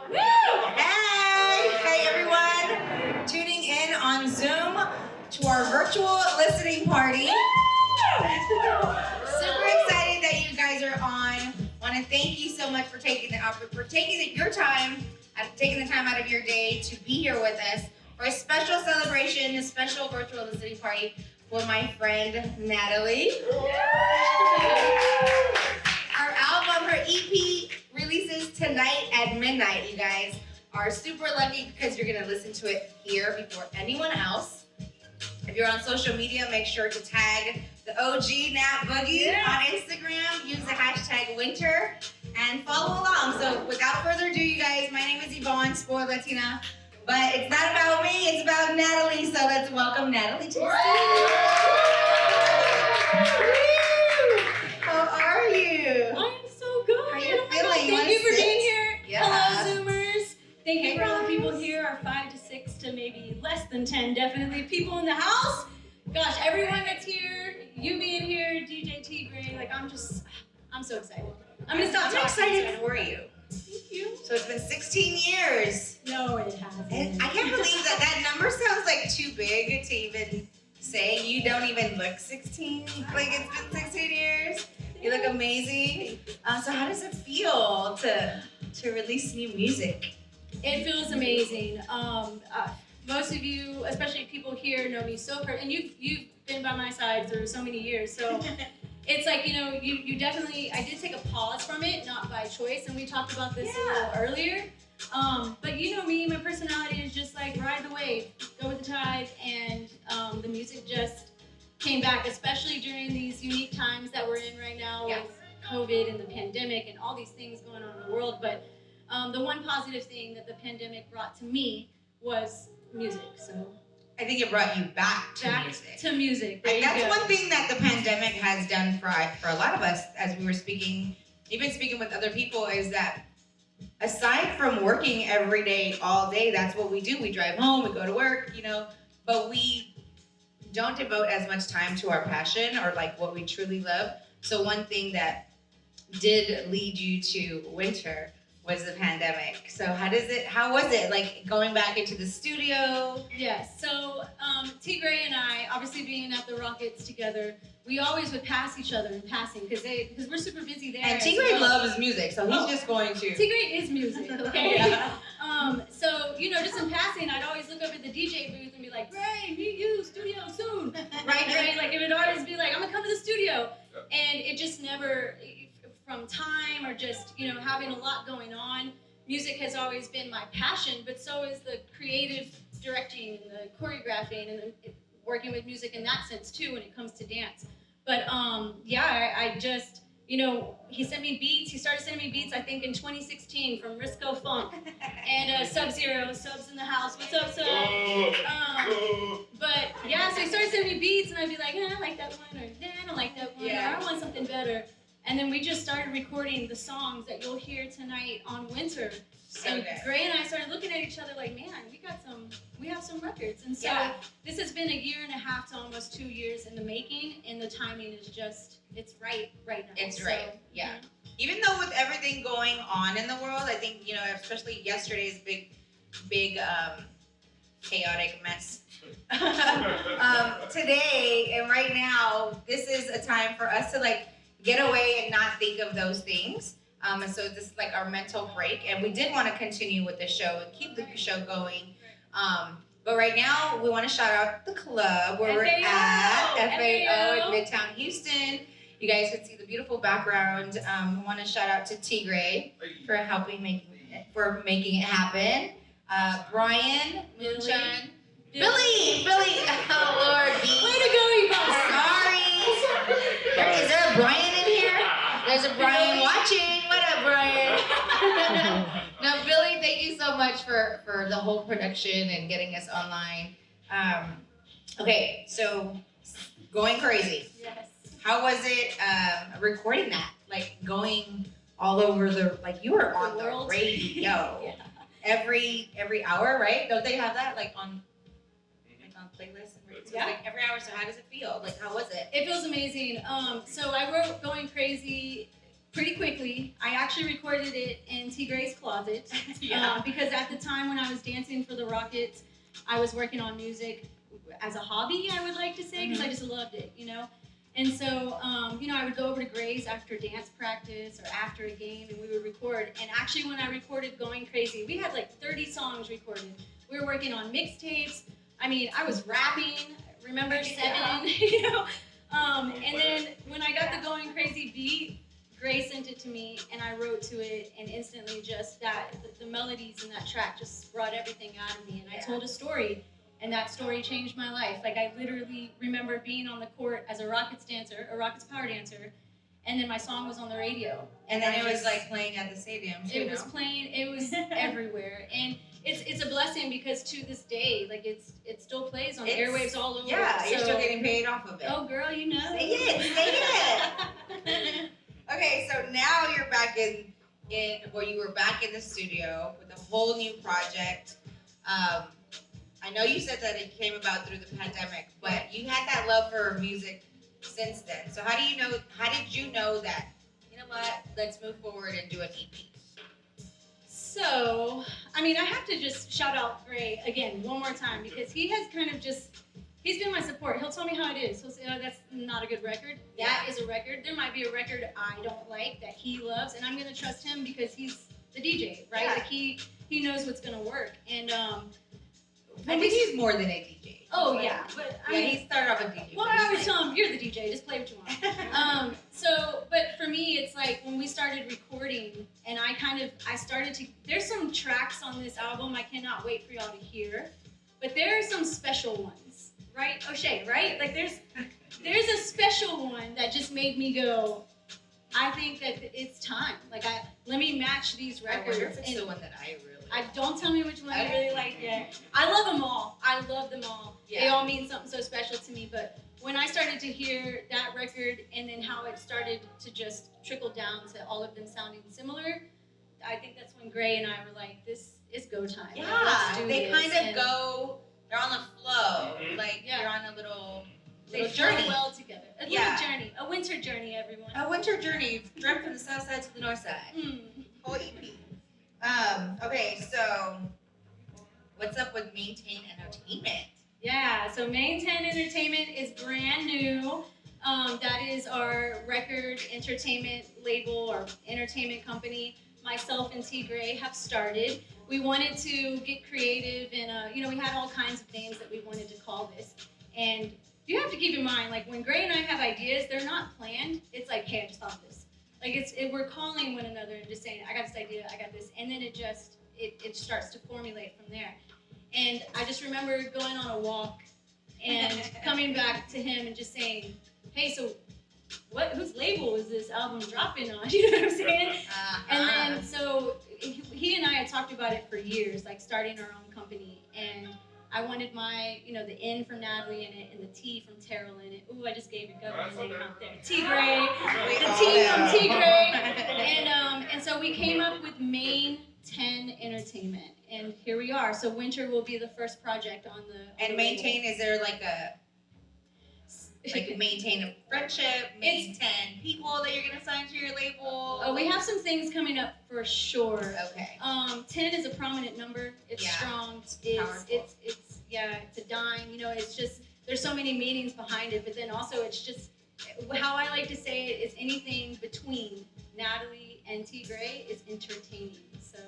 Woo! Hey everyone, tuning in on Zoom to our virtual listening party. Super excited that you guys are on. Want to thank you so much for taking the time out of your day to be here with us for a special celebration, a special virtual listening party for my friend Natalie. Our album, her EP, releases tonight at midnight. You guys are super lucky because you're gonna listen to it here before anyone else. If you're on social media, make sure to tag the OG Nat Boogie on Instagram. Use the hashtag winter and follow along. So without further ado, you guys, my name is Yvonne, Spoiled Latina. But it's not about me, it's about Natalie. So let's welcome Natalie to the stage. How are you? I'm so good. How are you feeling? Thank you for being here. Yeah. Hello, Zoomers. Thank you for all the people here, our 5 to 6 to maybe less than 10, definitely people in the house. Gosh, everyone that's here, you being here, DJ T Gray, I'm so excited. I'm gonna stop talking. I'm excited for you. Thank you. So it's been 16 years. No, it hasn't. I can't believe that number sounds like too big to even say. You don't even look 16. Like it's been 16 years. You look amazing. So how does it feel to release new music? It feels amazing. Most of you, especially people here, know me so and you've been by my side through so many years. So it's like, you definitely, I did take a pause from it, not by choice, and we talked about this a little earlier. But you know me, my personality is just like ride the wave, go with the tide, and the music just came back, especially during these unique times that we're in right now with COVID and the pandemic and all these things going on in the world. But the one positive thing that the pandemic brought to me was music. So I think it brought you back to music. And that's one thing that the pandemic has done for a lot of us, as we were speaking with other people, is that aside from working every day, all day, that's what we do. We drive home, we go to work, but we don't devote as much time to our passion or like what we truly love. So one thing that did lead you to winter was the pandemic. So how was it like going back into the studio? Yes, so T Gray and I, obviously being at the Rockets together, we always would pass each other in passing because we're super busy there. And T Gray loves music, so he's just going to. T Gray is music, okay? So, just in passing, I'd always look up at the DJ booth and be like, Gray, meet you, studio soon. Right, Gray? Like, it would always be like, I'm gonna come to the studio. And it just never, from time or just, having a lot going on, music has always been my passion, but so is the creative directing and the choreographing and working with music in that sense too when it comes to dance. But I just, he sent me beats. He started sending me beats, I think, in 2016 from Risco Funk and Sub-Zero. Sub's in the house. What's up, Sub? But so he started sending me beats, and I'd be like, I like that one, or I don't like that one, or I want something better. And then we just started recording the songs that you'll hear tonight on Winter. And Gray and I started looking at each other like, man, we have some records. And so this has been 1.5 years to almost 2 years in the making, and the timing is just, it's right now. It's right, yeah. Even though with everything going on in the world, I think, especially yesterday's big chaotic mess. Today and right now, this is a time for us to get away and not think of those things. And so this is our mental break. And we did want to continue with the show and keep the show going. But right now, we want to shout out the club where we're at, FAO in Midtown Houston. You guys can see the beautiful background. We want to shout out to T Gray for making it happen. Brian, Mounchan, Billy. Oh Lord, B. Way to go, Yvonne. Sorry. Is there a Brian in here? There's a Brian watching. What up, Brian? No, Billy, thank you so much for the whole production and getting us online. Okay, so going crazy. Yes. How was it recording that? Going all over you were on the radio. Every hour, right? Don't they have that on playlists? So every hour. So how does it feel? How was it? It feels amazing. So I wrote Going Crazy pretty quickly. I actually recorded it in T. Gray's closet because at the time when I was dancing for the Rockets, I was working on music as a hobby, I would like to say, because I just loved it, you know? And so, I would go over to Gray's after dance practice or after a game, and we would record. And actually, when I recorded Going Crazy, we had like 30 songs recorded. We were working on mixtapes. I mean, I was rapping. Remember Seven? You know. And then when I got the Going Crazy beat, Gray sent it to me, and I wrote to it, and instantly just the melodies in that track just brought everything out of me. And I told a story. And that story changed my life. Like, I literally remember being on the court as a Rockets power dancer, and then my song was on the radio. And then it was like playing at the stadium. It was playing. It was everywhere, and it's a blessing because to this day, like it still plays on the airwaves all over. Yeah, you're still getting paid off of it. Oh, girl, you know. Say it. Okay, so now you're back you were back in the studio with a whole new project. I know you said that it came about through the pandemic, but you had that love for music since then. So how did you know that, you know what, let's move forward and do an EP? So, I mean, I have to just shout out Gray again one more time because he has kind of he's been my support. He'll tell me how it is. He'll say, oh, that's not a good record. That is a record. There might be a record I don't like that he loves, and I'm going to trust him because he's the DJ, right? Yeah. Like he knows what's going to work. And I think he's more than a DJ. Oh, yeah. But I mean, he started off a DJ. Well, I always tell him, you're the DJ, just play what you want. But for me, it's like when we started recording, and I started to, there's some tracks on this album I cannot wait for y'all to hear, but there are some special ones, right? O'Shea, right? Like there's a special one that just made me go, I think that it's time. Like let me match these records. I wonder if it's the one that I really don't tell me which one you really like yet. I love them all. I love them all. Yeah. They all mean something so special to me. But when I started to hear that record and then how it started to just trickle down to all of them sounding similar, I think that's when Gray and I were like, this is go time. Yeah, like, they kind of go, they're on the flow. Like you're on a little journey. They flow well together. A little journey. A winter journey, everyone. A winter journey. Drive from the south side to the north side. Whole EP. Okay, so what's up with Maintain Entertainment? Yeah, so Maintain Entertainment is brand new. That is our record entertainment label or entertainment company. Myself and T. Gray have started. We wanted to get creative and, we had all kinds of names that we wanted to call this. And you have to keep in mind, like when Gray and I have ideas, they're not planned. It's like, hey, I just thought of this. Like we're calling one another and just saying, I got this idea, I got this, and then it starts to formulate from there. And I just remember going on a walk and coming back to him and just saying, hey, so whose label is this album dropping on? You know what I'm saying? And then so he and I had talked about it for years, like starting our own company, and I wanted my, the N from Natalie in it and the T from Terrell in it. Ooh, I just gave a government name out there. T. Gray, the T from T. Gray. And so we came up with Main 10 Entertainment. And here we are. So Winter will be the first project on the... And Maintain, is there like maintain a friendship, maintain people that you're going to sign to your label? Oh, we have some things coming up for sure. Okay. 10 is a prominent number. It's strong. It's a dime. It's just, there's so many meanings behind it, but then also it's just, how I like to say it is anything between Natalie and T. Gray is entertaining. So,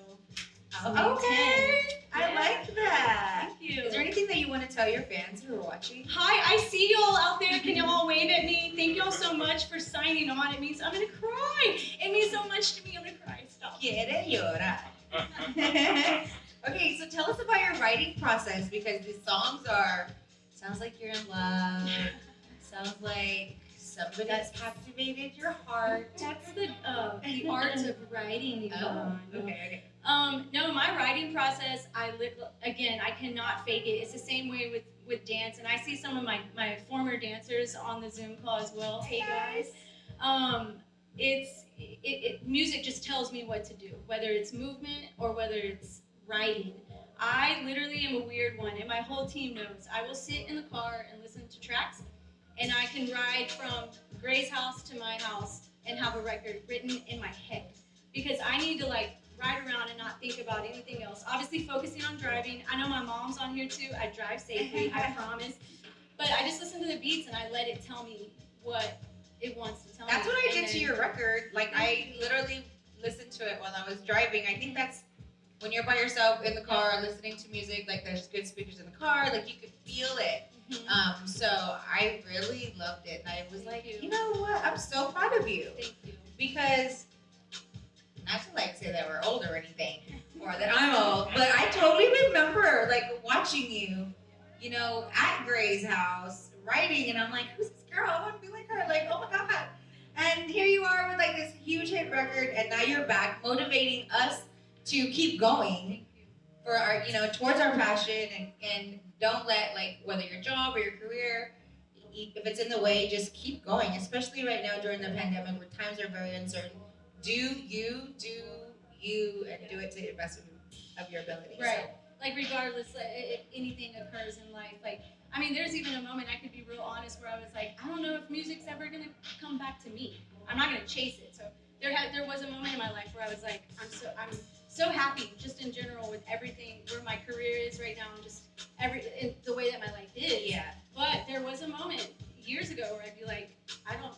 okay. I like that. Thank you. Is there anything that you want to tell your fans who are watching? Hi, I see y'all out there. Can y'all wave at me? Thank y'all so much for signing on. It means I'm going to cry. It means so much to me. I'm going to cry. Stop. Quiere llorar. Okay, so tell us about your writing process, because the songs sounds like you're in love. Sounds like somebody has captivated your heart. That's the art of writing, Yvonne. Okay. No, my writing process, I cannot fake it. It's the same way with dance, and I see some of my former dancers on the Zoom call as well. Hey guys. Music just tells me what to do, whether it's movement or whether it's writing. I literally am a weird one, and my whole team knows. I will sit in the car and listen to tracks, and I can ride from Gray's house to my house and have a record written in my head because I need to like ride around and not think about anything else. Obviously focusing on driving. I know my mom's on here too. I drive safely, I promise. But I just listen to the beats and I let it tell me what it wants to tell me. That's what I did to your record. Like I literally listened to it while I was driving. I think that's when you're by yourself in the car listening to music, like there's good speakers in the car, like you could feel it. So I really loved it. And I was like, you know what? I'm so proud of you. Thank you. Because, not to like say that we're old or anything, or that I'm old, but I totally remember like watching you, you know, at Gray's house, writing, and I'm like, who's this girl? I want to be like her. Like, oh my God. And here you are with like this huge hit record, and now you're back motivating us to keep going for our, you know, towards our passion, and don't let like whether your job or your career, if it's in the way, just keep going. Especially right now during the pandemic where times are very uncertain. Do you, and do it to the best of your ability. Right. So. Like regardless, if anything occurs in life, like I mean, there's even a moment I could be real honest where I was like, I don't know if music's ever gonna come back to me. I'm not gonna chase it. So there was a moment in my life where I was like, I'm so happy just in general with everything where my career is right now and just in the way that my life is. Yeah. But there was a moment years ago where I'd be like, I don't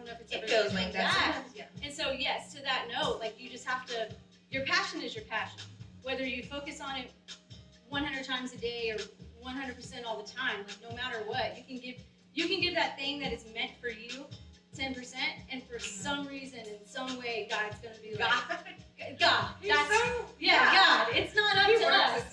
know if it's ever It feels gonna like come that. back. Yeah. And so yes, to that note, like you just have to, your passion is your passion. Whether you focus on it 100 times a day or 100% all the time, like no matter what, you can give that thing that is meant for you 10%, and for some reason, in some way, God's gonna be like, God. God. It's not up to us.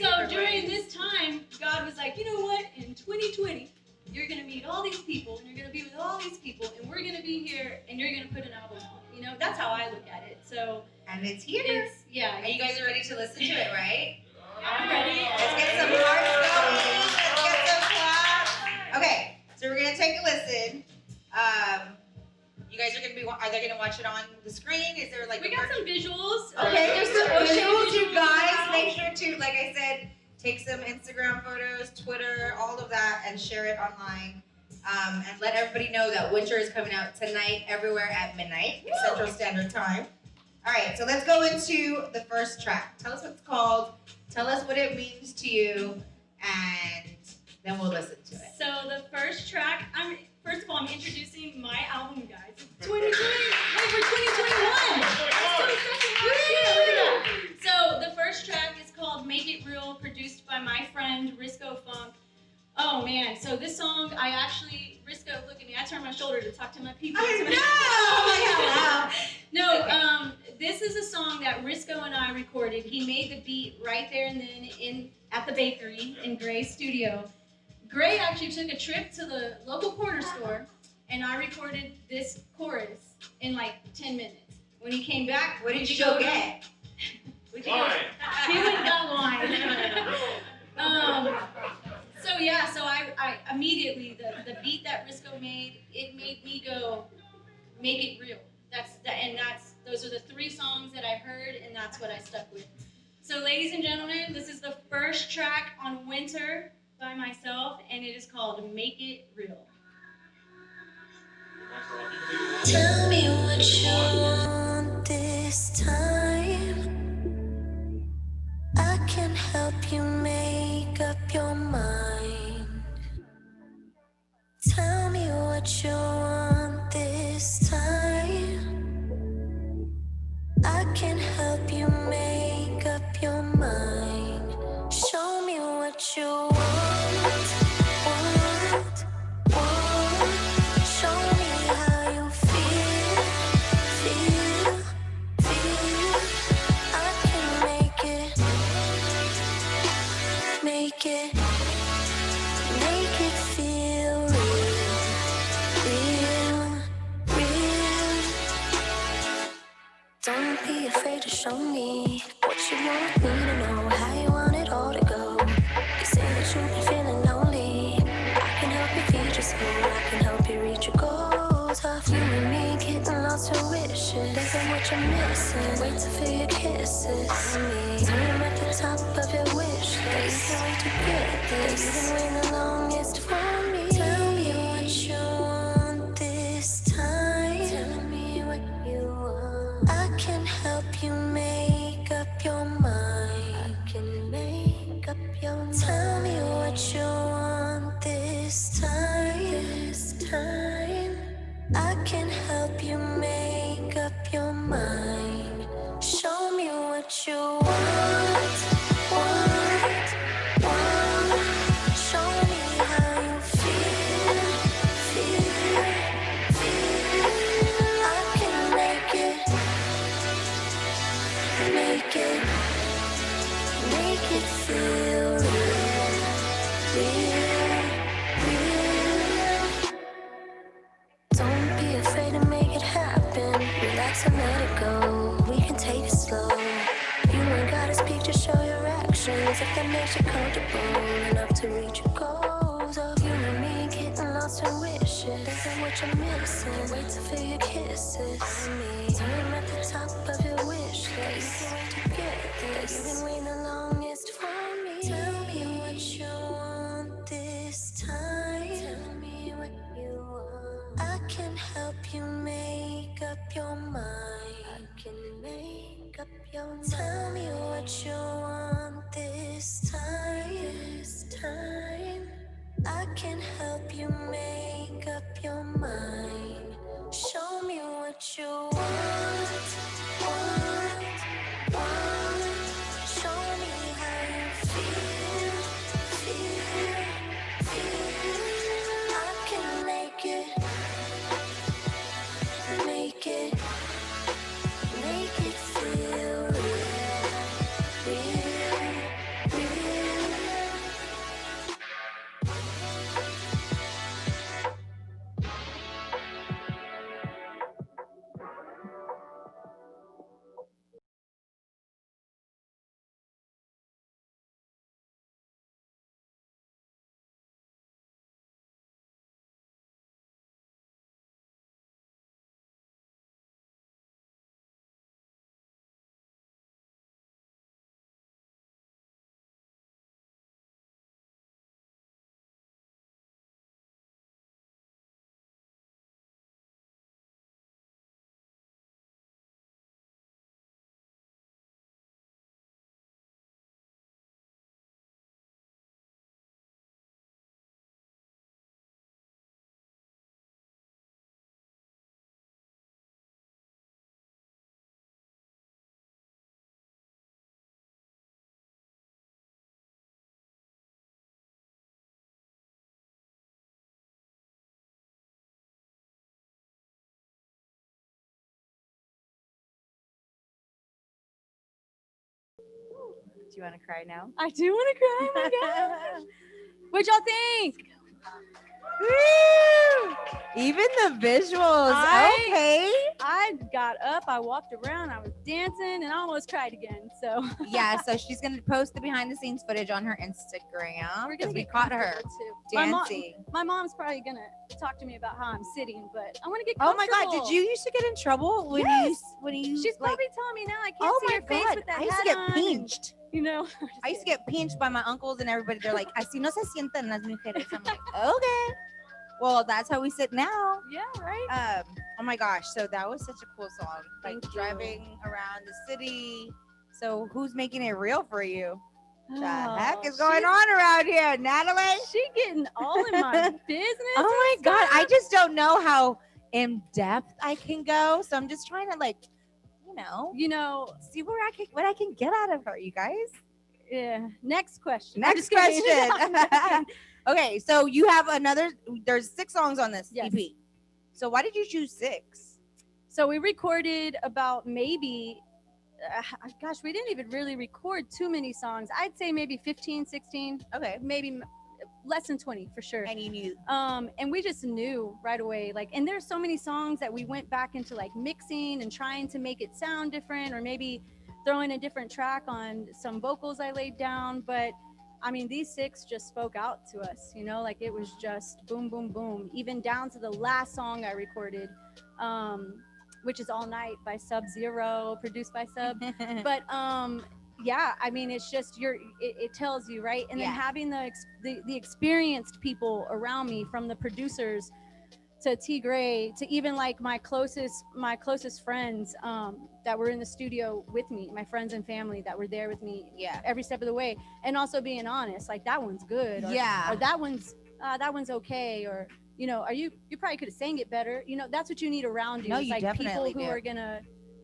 So during this time, God was like, you know what? In 2020, you're gonna meet all these people, and you're gonna be with all these people, and we're gonna be here, and you're gonna put an album on. You know, that's how I look at it. So. And it's here. And you guys are ready to listen to it, right? I'm ready. Let's get some hearts going. Let's get some claps. Okay, so we're gonna take a listen. You guys are they gonna watch it on the screen? Is there like we got some visuals? Okay, there's some visuals, you guys. Make sure to, like I said, take some Instagram photos, Twitter, all of that, and share it online. And let everybody know that Winter is coming out tonight, everywhere at midnight, Central Standard Time. All right, so let's go into the first track. Tell us what it's called. Tell us what it means to you, and then we'll listen to it. So the first track, first of all, I'm introducing my album, guys. It's 2020. Wait, we're 2021. So the first track is called "Make It Real," produced by my friend Risco Funk. Oh man, so this song, Risco, look at me. I turned my shoulder to talk to my people. No, this is a song that Risco and I recorded. He made the beat right there and then at the bakery in Gray's studio. Gray actually took a trip to the local corner store, and I recorded this chorus in like 10 minutes. When he came back, what did you go get? Wine. He went and got wine. So I immediately, the beat that Risco made, it made me go, make it real. Those are the 3 songs that I heard, and that's what I stuck with. So ladies and gentlemen, this is the first track on Winter by myself, and it is called Make It Real. Tell me what you want this time. I can help you make up your mind. Tell me what you want this time. I can help you make up your mind. Show me what you want. Show me how you feel. I can make it feel real. Don't be afraid to show me what you want me to know, how you want it all to go. You say that you've been feeling lonely. I can help you feed your soul. I can help you reach your goals. Off you and me getting lost in wishes. Thinking what you're missing. Wait to feel your kisses. Tell me I'm at the top of your wish list. You can't wait to get this. You've been waiting the longest for me. Tell me what you want this time. As if that makes you comfortable enough to reach your goals. Of you and me getting lost in wishes. Thinking what you're missing. Wait to feel your kisses. Tell me I'm at the top of your wish list. You can't wait to get this. You've been waiting the longest for me. Tell me what you want this time. Tell me what you want. I can help you make up your mind. I can make up your mind. Tell me what you want this time. This time. I can help you make up your mind. Show me what you want. Show me how you feel. I can make it feel real. Do you want to cry now? I do want to cry. Oh my gosh. What'd y'all think? Woo! Even the visuals. Okay. I got up, I walked around, I was dancing, and I almost cried again. So Yeah, so she's going to post the behind the scenes footage on her Instagram because we caught her too. dancing. My mom's probably gonna talk to me about how I'm sitting, but I want to get Oh comfortable. my God, did you used to get in trouble when Yes. you She's like, probably telling me now I can't oh see my your face God, with that I used to hat get on, pinched. and, you know. I used to get pinched by my uncles and everybody. They're like, así no se sientan las mujeres. I'm like, okay. Well, that's how we sit now. Yeah, right. Oh my gosh, so that was such a cool song. Like Thank you. driving around the city. So who's making it real for you? The Oh, heck is going on around here, Natalie? She getting all in my business. Oh my and God, I stuff. just don't know how in depth I can go. So I'm just trying to You know, see what I can get out of her, you guys. yeah. Next question. Next question. Okay, so you have there's 6 songs on this Yes. EP. So why did you choose 6? So we recorded about maybe, gosh, we didn't even really record too many songs. I'd say maybe 15, 16, Okay. maybe less than 20 for sure. And you knew. And we just knew right away, like, and there's so many songs that we went back into like mixing and trying to make it sound different, or maybe throwing a different track on some vocals I laid down. But I mean, these 6 just spoke out to us, you know, like it was just boom, boom, boom, even down to the last song I recorded, which is All Night by Sub-Zero, produced by Sub. But yeah, I mean, it's just it tells you, right? And then having the experienced people around me, from the producers to T Gray to even like my closest friends that were in the studio with me, my friends and family that were there with me every step of the way, and also being honest, like that one's good, or that one's okay, or you know, you probably could have sang it better. You know, that's what you need around you. No, it's you like definitely people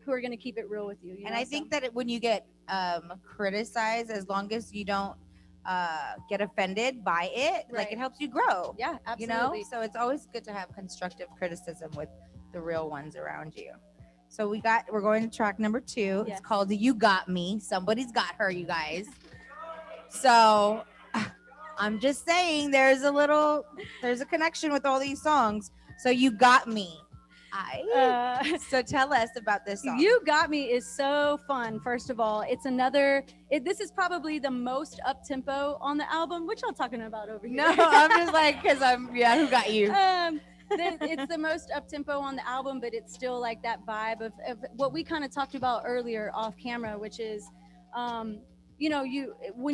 who are gonna keep it real with you. And I think that when you get criticized, as long as you don't get offended by it, like it helps you grow. Yeah, absolutely. You know, so it's always good to have constructive criticism with the real ones around you. So we're going to track number 2. It's called You Got Me. Somebody's got her, you guys. So I'm just saying there's a connection with all these songs. So You Got Me. So tell us about this song. You Got Me is so fun. First of all, it's this is probably the most up tempo on the album, which I'm talking about over here. No, I'm just like, because who got you? It's the most up tempo on the album, but it's still like that vibe of what we kind of talked about earlier off camera, which is, when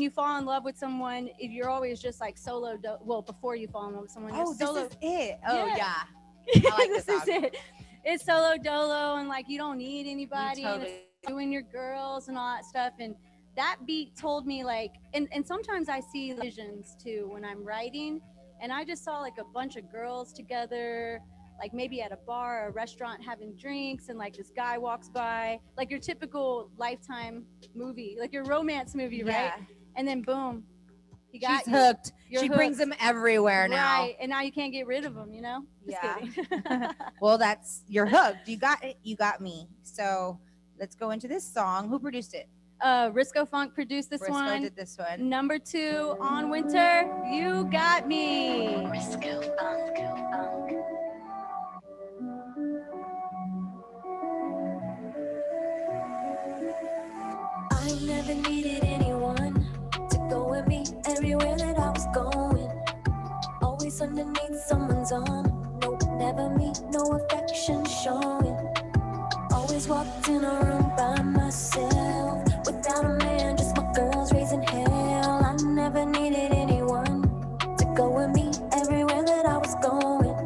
you fall in love with someone, if you're always just like before you fall in love with someone, Oh, this is it. Oh, yeah. I like this this is it. It's solo dolo, and like you don't need anybody. Totally. And it's you and your girls and all that stuff. And that beat told me like, and sometimes I see visions too when I'm writing, and I just saw like a bunch of girls together, like maybe at a bar or a restaurant having drinks, and like this guy walks by, like your typical Lifetime movie, like your romance movie, right? And then boom, she's hooked. She hooked. brings them everywhere now. Right, and now you can't get rid of them, Just kidding. Well, you're hooked. You got it. You got me. So let's go into this song. Who produced it? Risco Funk produced this one. Risco did this one. Number 2 on Winter, You Got Me. Risco Funk. I never needed anyone to go with me everywhere that I was going. Always underneath someone's arm. Nope, never me, no affection showing. Always walked in a room by myself, without a man, just my girls raising hell. I never needed anyone to go with me everywhere that I was going.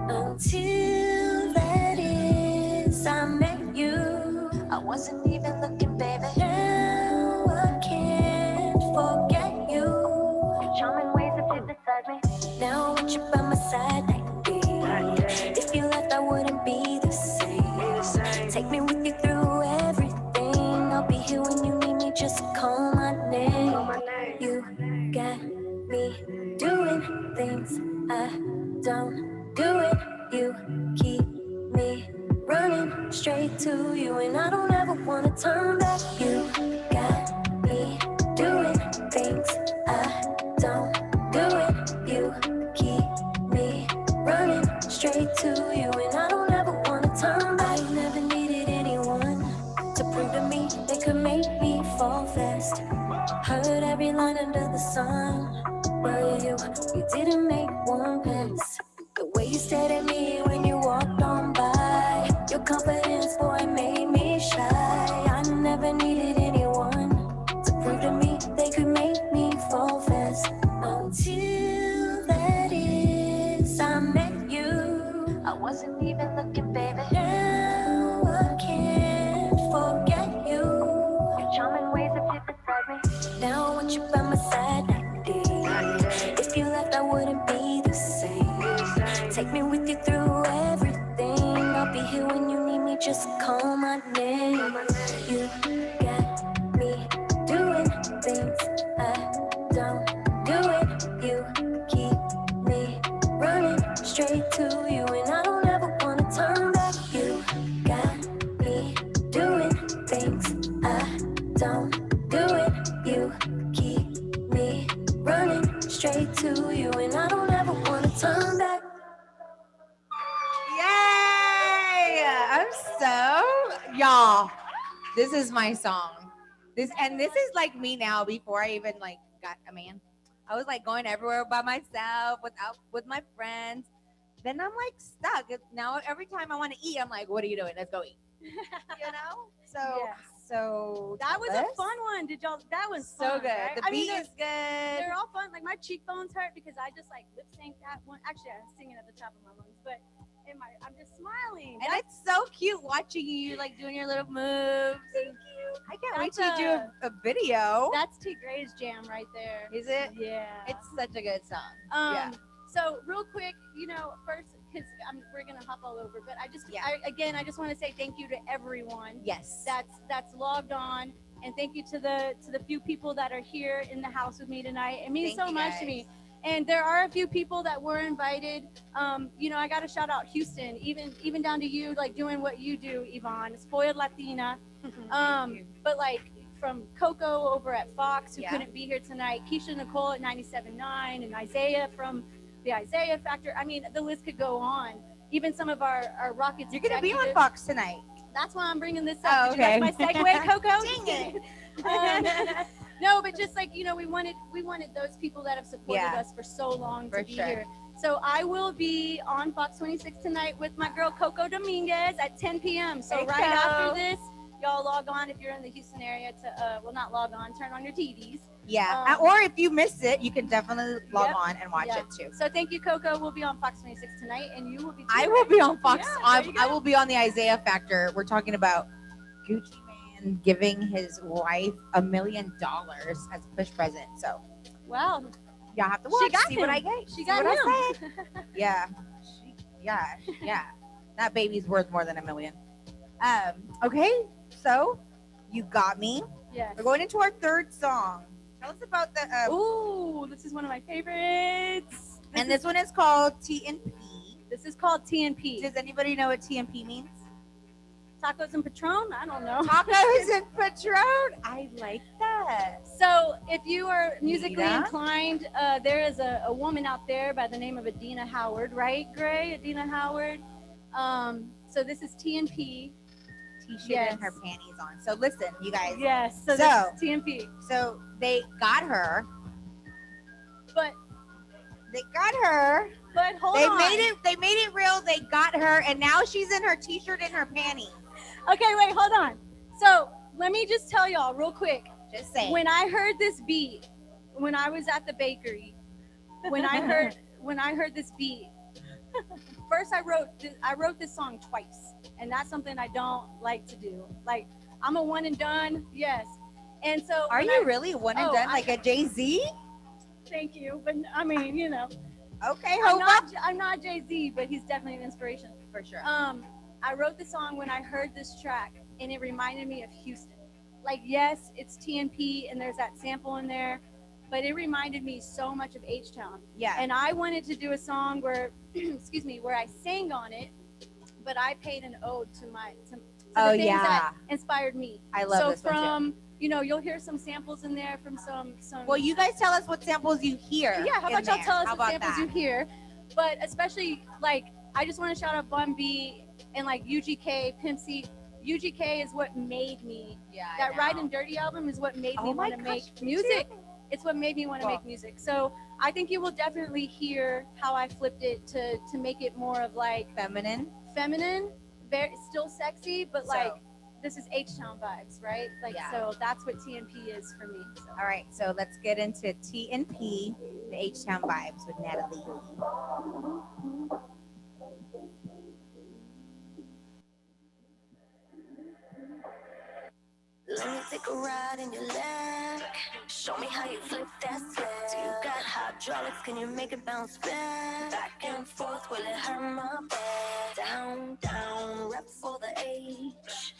Until that is, I met you. I wasn't even looking, baby. Now I can't forget you. Your charming ways have sit beside me. Now I want you by my side like this. If you left, I wouldn't be the same. Take me with you through everything. I'll be here when you need me, just call my name. You got me doing things I don't do it. You keep me running straight to you, and I don't ever wanna turn back. You got me doing things I don't do it. You keep me running straight to you, and I don't ever wanna turn back. I never needed anyone to prove to me they could make me fall fast. Heard every line under the sun, but you didn't make one pass. The way you stared at me when you walked on by, your confidence, boy, made me shy. I never needed anyone to prove to me they could make me fall fast. Until that is, I met you. I wasn't even looking, baby. Now I can't forget you. Your charming ways have sit beside me. Now I want you by my side like this. If you left, I wouldn't be the same. Take me with you through everything. I'll be here when you need me, just call my name. You got me doing things I don't do it. You keep me running straight to you, and I don't ever wanna turn back. You got me doing things I don't do it. You keep me running straight to you, and I don't ever wanna turn back. Yay! Y'all, this is my song. This is like me now before I even like got a man. I was like going everywhere by myself with my friends. Then I'm like stuck. Now every time I want to eat, I'm like, what are you doing? Let's go eat. So Yes. so That was a fun one. Did y'all? That was so fun, good. right? The beat is good. They're all fun. Like my cheekbones hurt because I just like lip synced that one. Actually, I was singing at the top of my lungs, but I'm just smiling. And it's so cute watching you like doing your little moves. Thank you. I can't wait till you do a video. That's T Gray's jam right there. Is it? Yeah. It's such a good song. Yeah. So real quick, first, because we're gonna hop all over, but I just want to say thank you to everyone. Yes. That's logged on, and thank you to the few people that are here in the house with me tonight. It means so much to me. And there are a few people that were invited. I got to shout out Houston, even down to you, like doing what you do, Yvonne, Spoiled Latina. But like from Coco over at Fox, who couldn't be here tonight, Keisha Nicole at 97.9, and Isaiah from the Isaiah Factor. I mean, the list could go on. even some of our Rockets. You're gonna be on executives. Fox tonight. That's why I'm bringing this Oh, up. Did okay. you like my segue, Coco? Dang it. No, but just like we wanted those people that have supported Yeah. us for so long For to be sure. here. So I will be on Fox 26 tonight with my girl Coco Dominguez at 10 p.m. So Hey, right Co. after this, y'all log on if you're in the Houston area to not log on, turn on your TVs. Yeah. Or if you missed it, you can definitely log Yep. on and watch Yeah. it too. So thank you, Coco. We'll be on Fox 26 tonight, and you will be. Too, I will be on Fox. Yeah, there you I go. will be on the Isaiah Factor. We're talking about Gucci Man giving his wife $1 million as a push present. So Wow. y'all have to She watch. got See him. what I get. She See got what him. I said. Yeah. Yeah. That baby's worth more than $1 million. Okay. So you got me. Yes. We're going into our third song. Tell us about the. Ooh, this is one of my favorites. And this one is called TNP. This is called TNP. Does anybody know what TNP means? Tacos and Patron? I don't know. Tacos and Patron. I like that. So if you are musically Nita? inclined, there is a woman out there by the name of Adina Howard, right, Gray? Adina Howard. So this is TNP. T-shirt Yes. and her panties on. So listen, you guys. Yes. So, So- this is TNP. So they got her. But hold They on. made it real. They got her, and now she's in her T-shirt and her panties. Okay, wait, hold on. So let me just tell y'all real quick. Just saying. When I heard this beat, when I was at the bakery, when I heard this beat, first I wrote this song twice, and that's something I don't like to do. Like I'm a one and done, yes. And so Are you really one and done like a Jay-Z? Thank you, but I mean, Okay, I'm not Jay-Z, but he's definitely an inspiration. for sure. I wrote the song when I heard this track, and it reminded me of Houston. Like, yes, it's TNP, and there's that sample in there, but it reminded me so much of H-Town. Yeah. And I wanted to do a song where, where I sang on it, but I paid an ode to the things that inspired me. I love this one too. So one from, you'll hear some samples in there from some. Well, you guys tell us what samples you hear. Yeah, how about y'all tell us How what about samples you hear? But especially, like, I just want to shout out Bun B and, like, UGK, Pimp C. UGK is what made me. Yeah. That Ride and Dirty album is what made me want to make music. It's what made me want to make music. So I think you will definitely hear how I flipped it to make it more of, like, feminine, very still sexy, but like this is H-Town vibes, right? Like, so that's what TNP is for me. So. All right, so let's get into TNP, the H-Town vibes with Natalie. Let me take a ride in your leg. Show me how you flip that switch. You got hydraulics, can you make it bounce back and forth? Will it hurt my back? Down, down, rep for the H.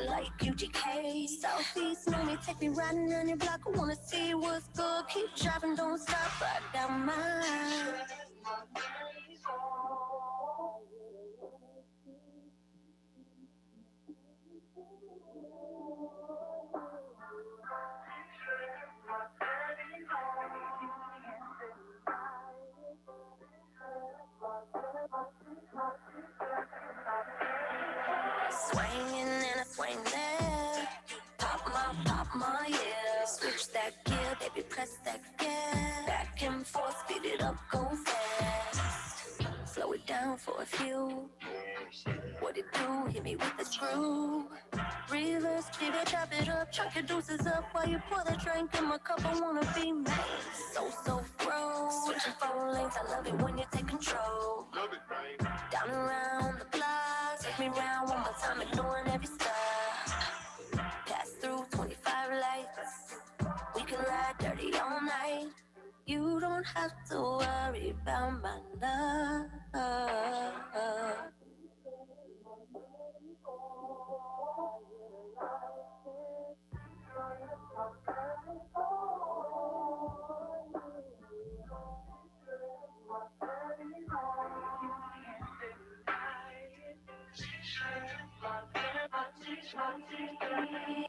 Like UGK, Southeast, know me, take me riding on your block. I wanna see what's good. Keep driving, don't stop. I got mine. Swinging and I swing there. Pop my, yeah. Switch that gear, baby, press that gas. Back and forth, speed it up, go fast. Slow it down for a few. What it do? Hit me with the screw. Reverse, give it, chop it up, chuck your deuces up while you pour the drink in my cup. I wanna be made. So gross. Switching 4 lanes, I love it when you take control. Love it, babe. Down and around the block, take me round one more time, ignoring every stop. Pass through 25 lights. We can ride dirty all night. You don't have to worry about my love.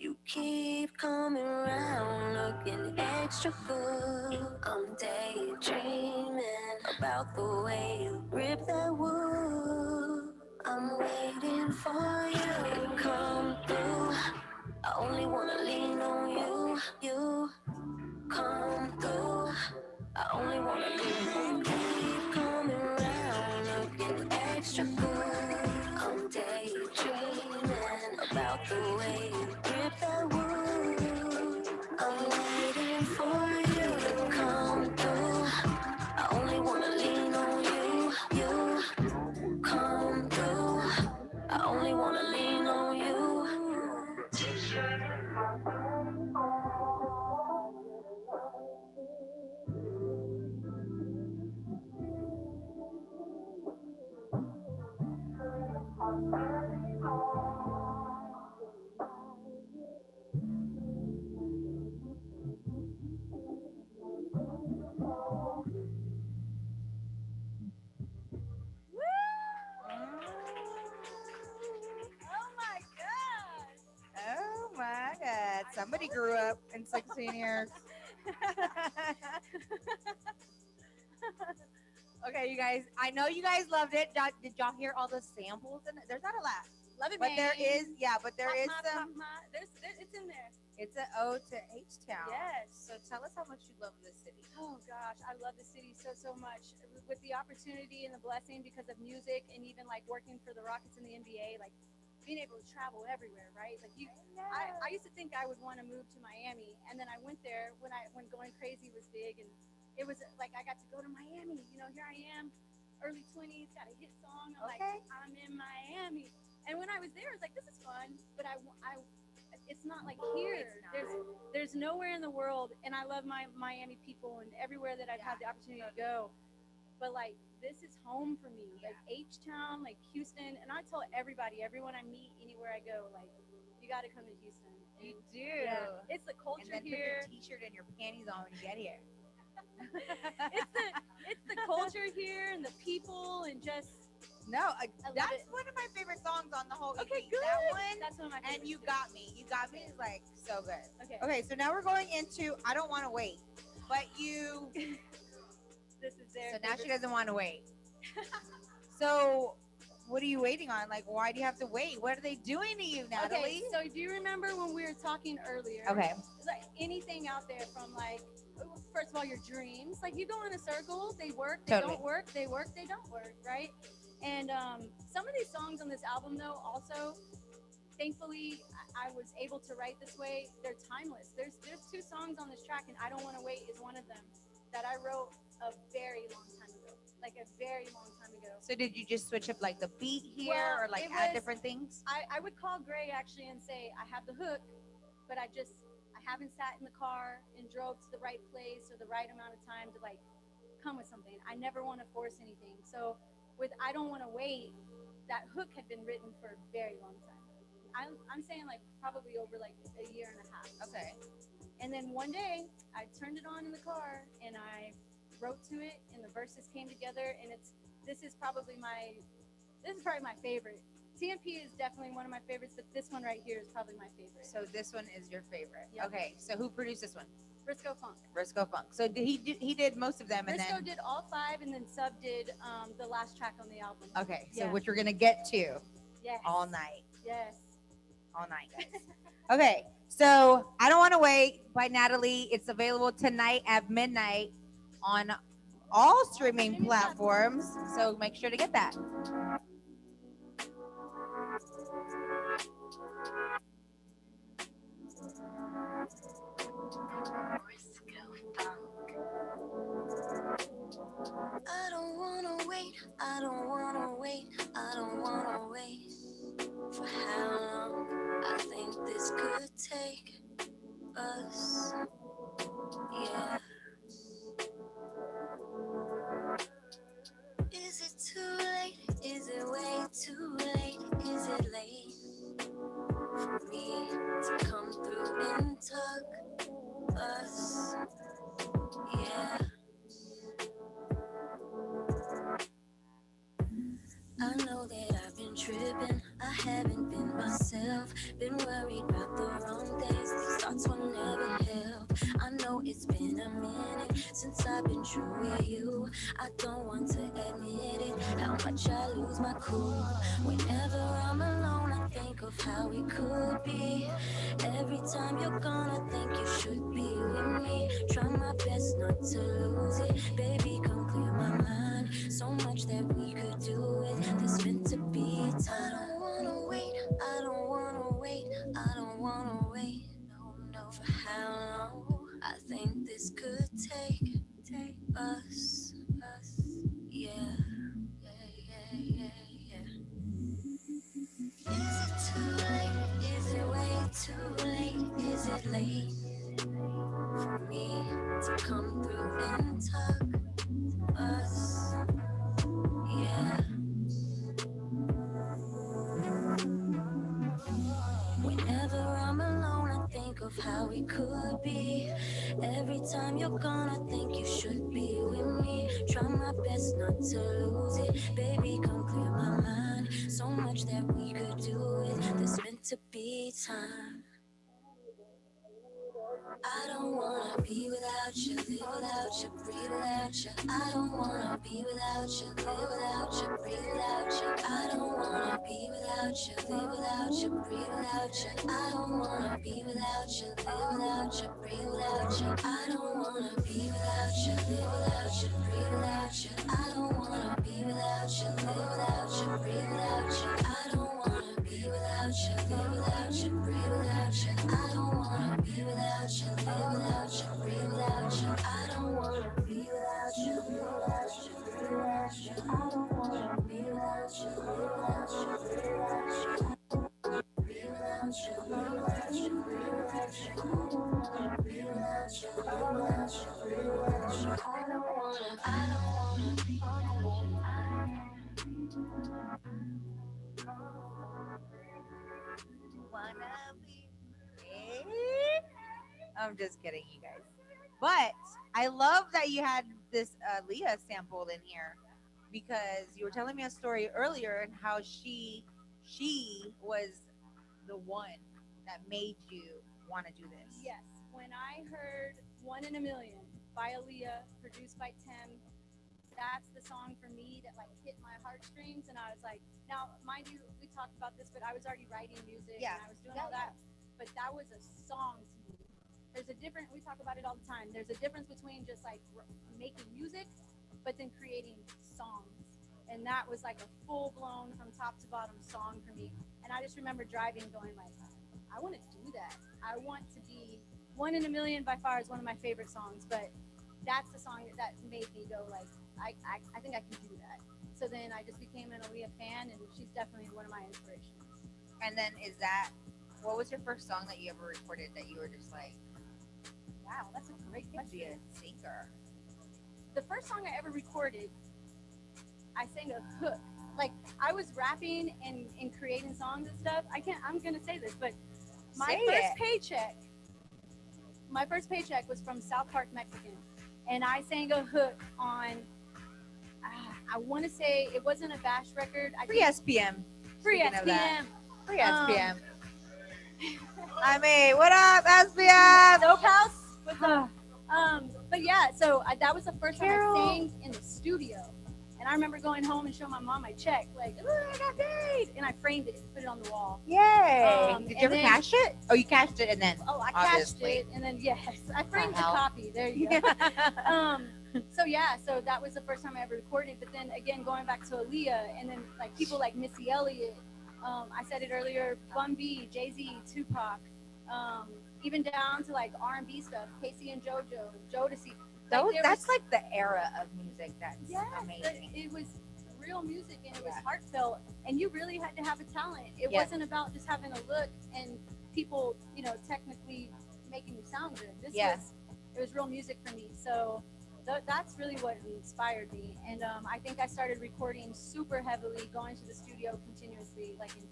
You keep coming around looking extra good. I'm daydreaming about the way you grip that wood. for you. Come through. I only wanna lean on you. You come through. I only wanna lean on you. Keep coming round, looking extra good. I'm daydreaming about the way you grip that wood. I'm waiting for you to come through. I only wanna lean on you. You come through. I only wanna lean on you. Oh my God. Somebody grew up in 16 years. Okay, you guys. I know you guys loved it. Did y'all hear all the samples? There's not a lot. Love it, But man. there is, yeah, but there is some. It's in there. It's an ode to H Town. Yes. So tell us how much you love this city. Oh gosh, I love the city so much. With the opportunity and the blessing because of music and even like working for the Rockets in the NBA, like being able to travel everywhere, right? Like I used to think I would want to move to Miami, and then I went there when Going Crazy was big, and it was like I got to go to Miami. You know, here I am, early 20s, got a hit song. I'm like, I'm in Miami. And when I was there, I was like, this is fun, but it's not like here. There's nowhere in the world, and I love my Miami people and everywhere that I've had the opportunity to go. But like, this is home for me. Like H Town, like Houston, and I tell everyone I meet anywhere I go, like, you got to come to Houston. You do. Yeah. It's the culture and then here. Put your t-shirt and your panties on when you get here. it's the culture here and the people and just. No, that's one of my favorite songs on the whole EP. Okay, good. That one. That's one of my favorites. And You Got Me. You Got Me is like so good. Okay. Okay, so now we're going into I Don't Want to Wait. But you. This is there. So now she doesn't want to wait. So what are you waiting on? Like, why do you have to wait? What are they doing to you, Natalie? Okay, so do you remember when we were talking earlier? Okay. Like anything out there from like, first of all, your dreams. Like you go in a circle, they work, they don't work, they work, they don't work, right? And some of these songs on this album, though, also, thankfully, I was able to write this way. They're timeless. There's two songs on this track, and I Don't Want to Wait is one of them that I wrote a very long time ago, like a very long time ago. So did you just switch up like the beat here or like add different things? I would call Gray actually and say, I have the hook, but I haven't sat in the car and drove to the right place or the right amount of time to like come with something. I never want to force anything. So with I Don't Want to Wait, that hook had been written for a very long time. I'm saying like probably over like a year and a half. Okay. And then one day I turned it on in the car and I wrote to it and the verses came together, and this is probably my favorite. TMP is definitely one of my favorites, but this one right here is probably my favorite. So this one is your favorite. Yep. Okay. So who produced this one? Briscoe Funk. Briscoe Funk. So he did most of them, Briscoe and then did all 5, and then Sub did the last track on the album. okay. So Yeah. which we're gonna get to Yes. all night. Yes. All night, guys. Okay. So I Don't Want to Wait by Natalie. It's available tonight at midnight on all streaming platforms. So make sure to get that. I don't wanna wait, I don't wanna wait, I don't wanna wait. For how long I think this could take us, yeah. Is it too late? Is it way too late? Is it late for me to come through and tuck us, yeah. I know that I've been tripping, I haven't been myself. Been worried about the wrong days, these thoughts will never help. I know it's been in a minute since I've been true with you. I don't want to admit it, how much I lose my cool. Whenever I'm alone, I think of how it could be. Every time you're gone, I think you should be with me. Try my best not to lose it. Baby, come clear my mind. So much that we could do with this meant to be time. I don't wanna wait, I don't wanna wait, I don't wanna wait. No, no, for how long? I think this could take us, yeah, yeah, yeah, yeah, yeah. Is it too late? Is it way too late? Is it late for me to come through and talk to us? Yeah. Whenever I'm alone, I think of how it could be. Every time you're gone, I think you should be with me. Try my best not to lose it. Baby, come clear my mind. So much that we could do with this meant to be time. I don't wanna be without you, live without you, breathe without you. I don't wanna be without you, live without you, breathe without you. I don't wanna be without you, live without you, breathe without you. I don't wanna be without you, live without you, breathe without you. I don't wanna be without you, live without you, breathe without you. I don't wanna be without you, live without you, breathe without you. I don't wanna be without you, live without you, breathe without you. I don't wanna be without you, live without you, breathe without you. I don't wanna be without you, live without you, breathe without you. I don't wanna be without you, live without you, breathe without you. Be without you, live without you, breathe without you. I don't wanna be without you, live without you, breathe without you. I don't Wanna be free? I'm just kidding, you guys. But I love that you had this Leah sampled in here because you were telling me a story earlier and how she was the one that made you want to do this. Yes, when I heard One in a Million by Aaliyah, produced by Tim, that's the song for me that like hit my heartstrings. And I was like, now, mind you, we talked about this, but I was already writing music and I was doing all that. But that was a song to me. There's a difference, we talk about it all the time. There's a difference between just like making music, but then creating songs. And that was like a full blown from top to bottom song for me. And I just remember driving going like, I want to do that. I want to be One in a Million by far is one of my favorite songs, but that's the song that made me go like, I think I can do that. So then I just became an Aaliyah fan, and she's definitely one of my inspirations. And then what was your first song that you ever recorded that you were just like, wow, that's a great could be question. a singer? The first song I ever recorded, I sang a hook. Like I was rapping and creating songs and stuff. I'm gonna say this, but my first paycheck was from South Park Mexican, and I sang a hook on. I want to say it wasn't a Bash record. Free SPM. Free SPM. Free SPM. I mean, what up, SPM? Dope House. What's up? But yeah, so that was the first time I sang in the studio. And I remember going home and showing my mom my check, like, oh, I got paid. And I framed it, put it on the wall. Yay. Did you ever cash it? Oh, you cashed it and then. Oh, I cashed it. And then, yes, I framed the copy. There you go. So that was the first time I ever recorded. But then again, going back to Aaliyah, and then like people like Missy Elliott, I said it earlier, Bun B, Jay-Z, Tupac, even down to like R&B stuff, Casey and JoJo, Jodeci. That's like the era of music that's amazing. It was real music and it was heartfelt, and you really had to have a talent. It wasn't about just having a look and people, technically making you sound good. It was real music for me. So that's really what inspired me. And I think I started recording super heavily, going to the studio continuously, like in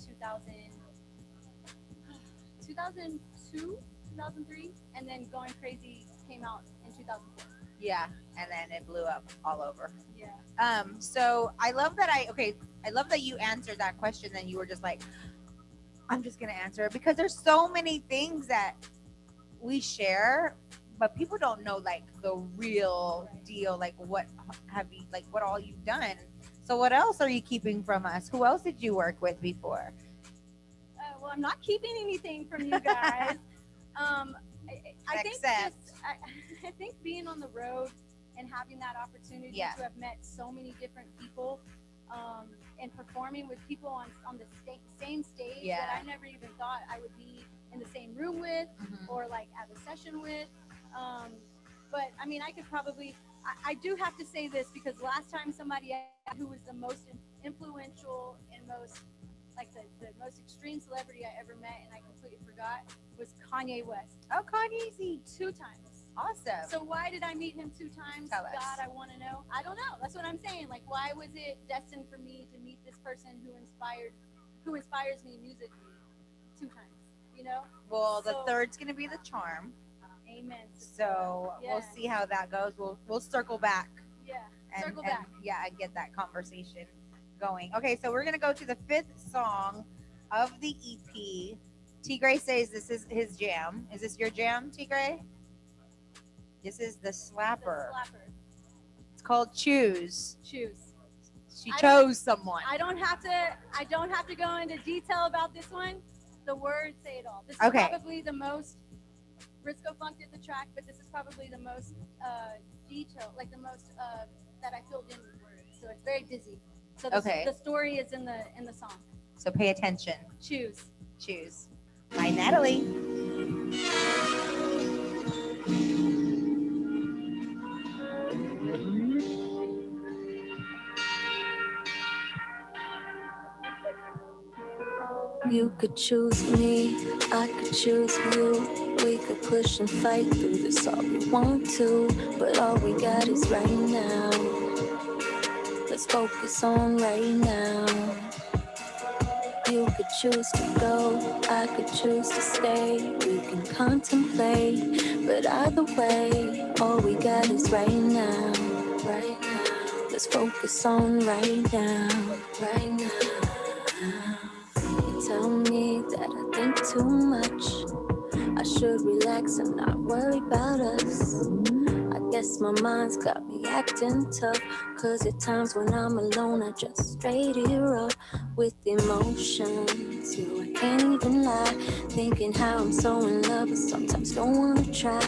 2002, 2003, and then Going Crazy came out in 2004. Yeah, and then it blew up all over. Yeah. So I love that you answered that question. Then you were just like, I'm just gonna answer it because there's so many things that we share, but people don't know like the real deal. Like what have you like what all you've done? So what else are you keeping from us? Who else did you work with before? Well, I'm not keeping anything from you guys. I think Except- I think being on the road and having that opportunity Yeah. to have met so many different people, and performing with people on the same stage Yeah. that I never even thought I would be in the same room with Mhm. or like at a session with. But I mean, I could probably, I do have to say this because last time somebody who was the most influential and most like the most extreme celebrity I ever met, and I completely forgot, was Kanye West. Oh, Kanye's 2 times. awesome. So why did I meet him 2 times? Tell us. God, I want to know. I don't know. That's what I'm saying. Like, why was it destined for me to meet this person who inspires me musically 2 times? You know? Well, the So- third's gonna be the charm. Amen. So Yeah. we'll see how that goes. We'll circle back Yeah. and, Circle and back. yeah, and get that conversation going. Okay, so we're gonna go to the 5th song of the EP. T Gray says this is his jam. Is this your jam, T Gray? This is the The slapper. slapper. It's called Choose. Choose. She I don't- chose someone. I don't have to go into detail about this one. The words say it all. This is Okay. probably the most Briscoe Funk did the track, but this is probably the most detailed, like the most that I filled in with words. So it's very busy. So Okay. the story is in the song. So pay attention. Choose. Choose. By Natalie. You could choose me, I could choose you. We could push and fight through this all we want to, but all we got is right now. Let's focus on right now. You could choose to go, I could choose to stay. We can contemplate, but either way, all we got is right now. Right now. Let's focus on right now. Right now. You tell me that I think too much. I should relax and not worry about us. I guess my mind's got me acting tough. Cause at times when I'm alone, I just straight erupt with emotions. You know, I can't even lie. Thinking how I'm so in love, but sometimes don't wanna try.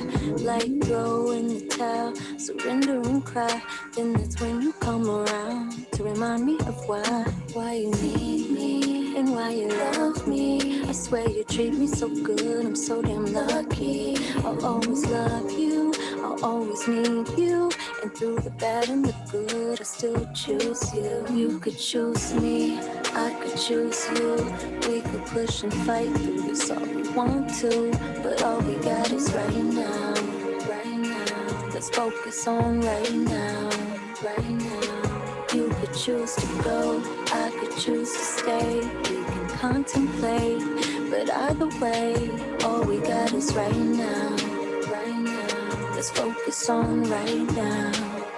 Like throw in the towel, surrender and cry. Then that's when you come around to remind me of why you need me and why you love me. I swear you treat me so good, I'm so damn lucky. I'll always love you, I'll always need you. And through the bad and the good, I still choose you. You could choose me, I could choose you. We could push and fight through this all we want to, but all we got is right now. Right now. Let's focus on right now. Right now. You could choose to go, I could choose to stay. We can contemplate, but either way, all we got is right now. Right now. Let's focus on right now.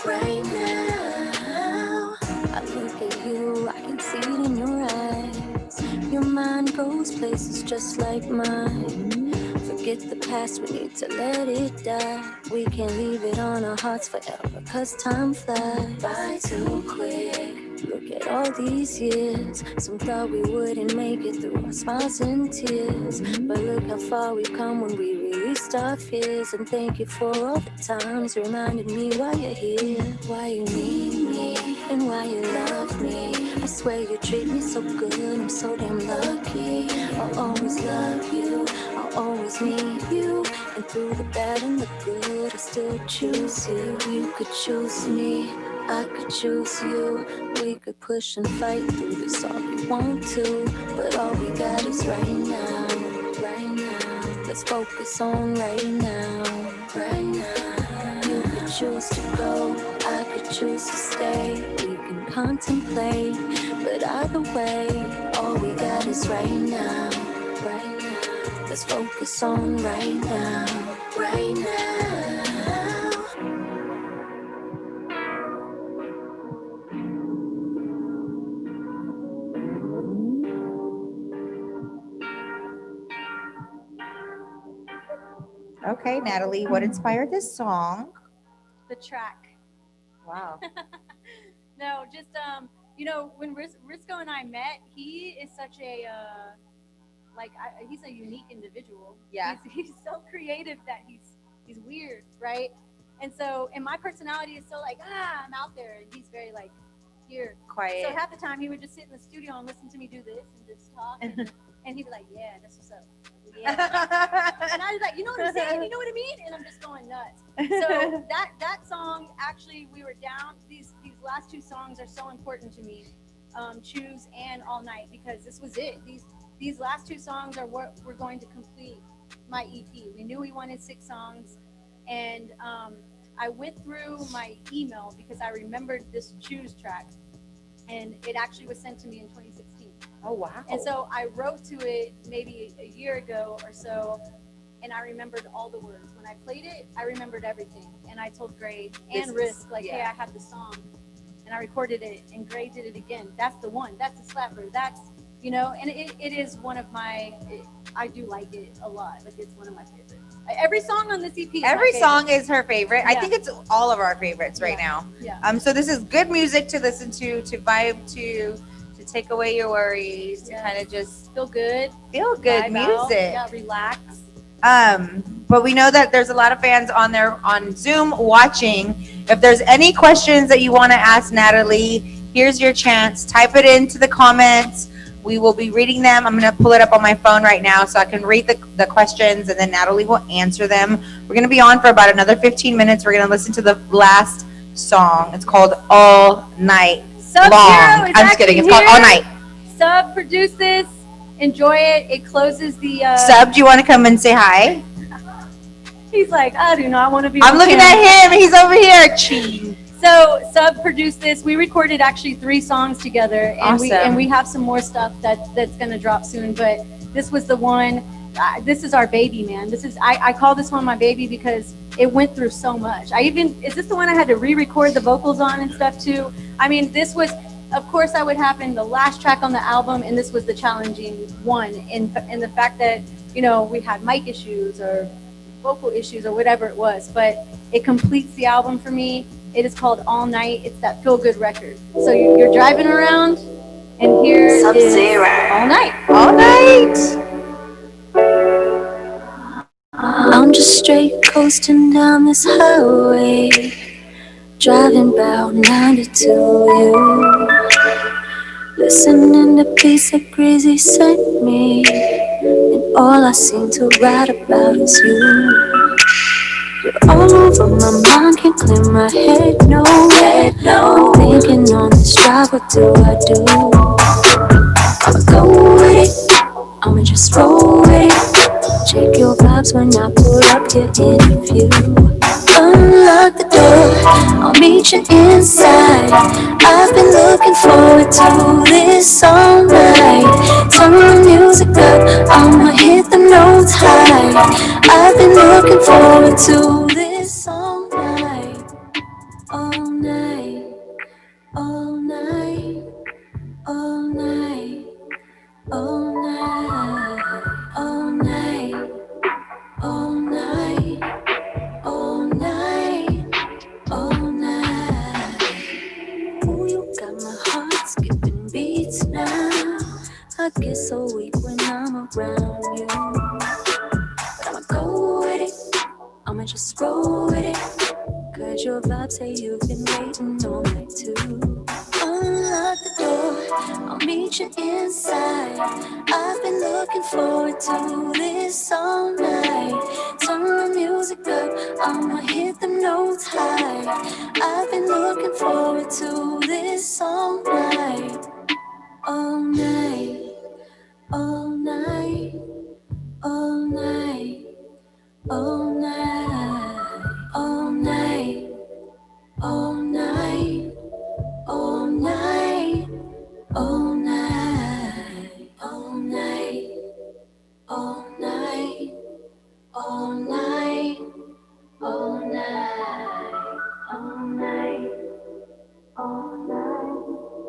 Right now. I look at you, I can see it in your eyes. Your mind goes places just like mine. Forget the past, we need to let it die. We can't leave it on our hearts forever, cause time flies by too quick. Look at all these years. Some thought we wouldn't make it through our smiles and tears. But look how far we've come when we released our fears. And thank you for all the times you reminded me why you're here. Why you need me and why you love me. I swear you treat me so good, I'm so damn lucky. I'll always love you, I'll always need you. And through the bad and the good, I still choose you. You could choose me, I could choose you. We could push and fight through this all we want to, but all we got is right now. Right now. Let's focus on right now. Right now. You could choose to go, I could choose to stay. We can contemplate, but either way, all we got is right now. Right now. Let's focus on right now. Right now. Okay, Natalie, what inspired this song? The track. Wow. No, just when Risco and I met, he is such a he's a unique individual. Yeah. He's so creative that he's weird, right? And so, and my personality is so like I'm out there, and he's very like here. Quiet. So half the time he would just sit in the studio and listen to me do this and just talk, and he'd be like, "Yeah, that's what's up." Yeah. And I was like, "You know what I'm saying? You know what I mean?" And I'm just going nuts. So that song, actually, we were down. These last two songs are so important to me, Choose and All Night, because this was it. These last two songs are what we're going to complete my EP. We knew we wanted 6 songs, and I went through my email because I remembered this Choose track, and it actually was sent to me in 2016. Oh, wow. And so I wrote to it maybe a year ago or so, and I remembered all the words. When I played it, I remembered everything. And I told Gray and Risk, like, hey, I have the song. And I recorded it, and Gray did it again. That's the one. That's the slapper. That's, and it is one of my, I do like it a lot. Like, it's one of my favorites. Every song on this EP is Every my song favorite. is her favorite. Yeah. I think it's all of our favorites right now. Yeah. So this is good music to listen to vibe to take away your worries, to kind of just Feel good. Vibe out. music. Yeah, relax. But we know that there's a lot of fans on Zoom watching. If there's any questions that you want to ask Natalie, here's your chance. Type it into the comments. We will be reading them. I'm going to pull it up on my phone right now so I can read the questions, and then Natalie will answer them. We're going to be on for about another 15 minutes. We're going to listen to the last song. It's called All Night Sub Long. Zero is I'm just kidding. It's called All Night. Sub produced this. Enjoy it. It closes the. Sub, do you want to come and say hi? He's like, I do not want to be. I'm looking at him. He's over here. So Sub produced this. We recorded actually 3 songs together, and Awesome. we have some more stuff that's gonna drop soon. But this was the one. This is our baby, man. I call this one my baby because it went through so much. Is this the one I had to re-record the vocals on and stuff too? I mean, this was, of course, that would happen. The last track on the album, and this was the challenging one in the fact that we had mic issues or vocal issues or whatever it was, but it completes the album for me. It is called All Night. It's that feel-good record. So you're driving around, and here is All Night. All Night. I'm just straight coasting down this highway, driving about 92 you. Listening to beats that Crazy sent me, and all I seem to write about is you. You're all over my mind, can't clear my head, no. I'm thinking on this drive, what do I do? I'ma go with it, I'ma just roll with it. Check your vibes when I pull up your interview. Unlock the door, I'll meet you inside. I've been looking forward to this all night. Turn the music up, I'ma hit the notes high. I've been looking forward to this all night. All night, all night, all night, all night, all night. All night, all night, all night. Ooh, you got my heart skipping beats now. I get so weak when I'm around you. But I'ma go with it, I'ma just roll with it. Cause your vibe say you've been waiting all night too. Unlock the door, I'll meet you inside. I've been looking forward to this all night. Turn the music up, I'ma hit the notes high. I've been looking forward to this all night. All night, all night, all night, all night, all night, all night, all night, all night, all night, all night, all night, all night, all night, all night.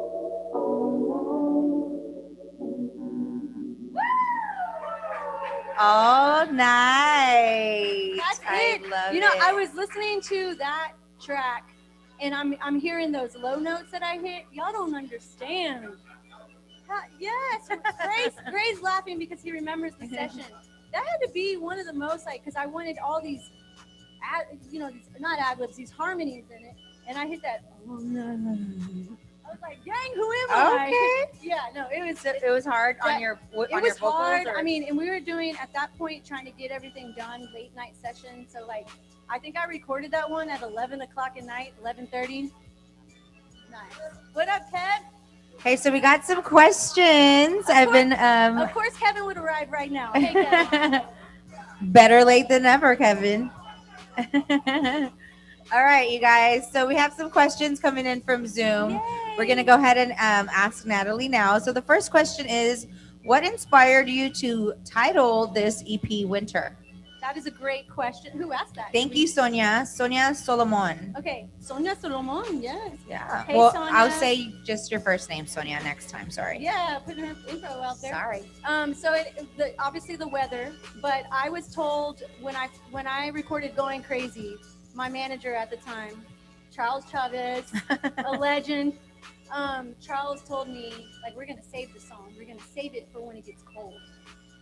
Oh, nice. That's I it. love You know, it. I was listening to that track, and I'm hearing those low notes that I hit. Y'all don't understand. Yes, Gray's laughing because he remembers the session. That had to be one of the most like, because I wanted all these, these, not ad libs, these harmonies in it, and I hit that. Oh no! I was like, dang, who am I? Okay. Yeah, no, It was hard on your it on was your vocals. hard. Or? I mean, and we were doing at that point trying to get everything done, late night session. So like, I think I recorded that one at 11 o'clock at night, 11:30. Nice. What up, Kev? Hey, so we got some questions. Of course, Kevin would arrive right now. Hey, Kevin. Better late than never, Kevin. All right, you guys. So we have some questions coming in from Zoom. Yay. We're going to go ahead and ask Natalie now. So the first question is, what inspired you to title this EP Winter? That is a great question. Who asked that? Thank you, Sonia. Sonia Solomon. Okay, Sonia Solomon, yes. Yeah. Hey, well, Sonia. I'll say just your first name, Sonia, next time. Sorry. Yeah, put her info out there. Sorry. So obviously the weather, but I was told when I recorded Going Crazy, my manager at the time, Charles Chavez, a legend, Charles told me, like, we're gonna save the song. We're gonna save it for when it gets cold.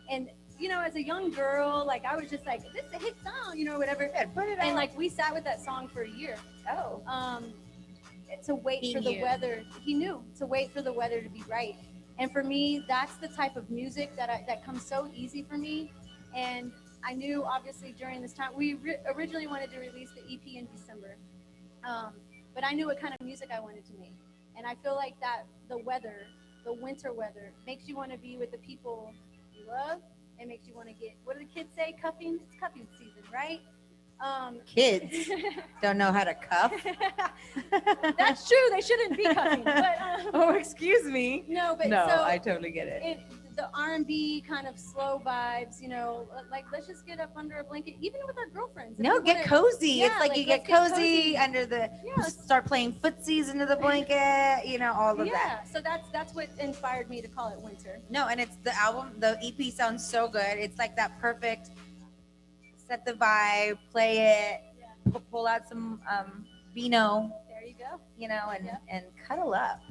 And you know, as a young girl, like, I was just like, this is a hit song, whatever. Good, put it and out. like, we sat with that song for a year. Oh. To wait He for the knew. weather. He knew to wait for the weather to be right. And for me, that's the type of music that comes so easy for me. And I knew, obviously, during this time, we originally wanted to release the EP in December, but I knew what kind of music I wanted to make. And I feel like that the weather, the winter weather, makes you want to be with the people you love. It makes you want to get, what do the kids say? Cuffing? It's cuffing season, right? Kids don't know how to cuff. That's true. They shouldn't be cuffing. But, Oh, excuse me. no, but No, so I totally get it. the R&B kind of slow vibes, like, let's just get up under a blanket, even with our girlfriends. If No, we get wanna- cozy. Yeah, it's like you get let's get cozy under the. Yeah. Start playing footsies into the blanket. All of that. Yeah, so that's what inspired me to call it Winter. No, and it's the album. The EP sounds so good. It's like that perfect. Set the vibe, play it, Yeah. pull out some vino, There you go. and cuddle up.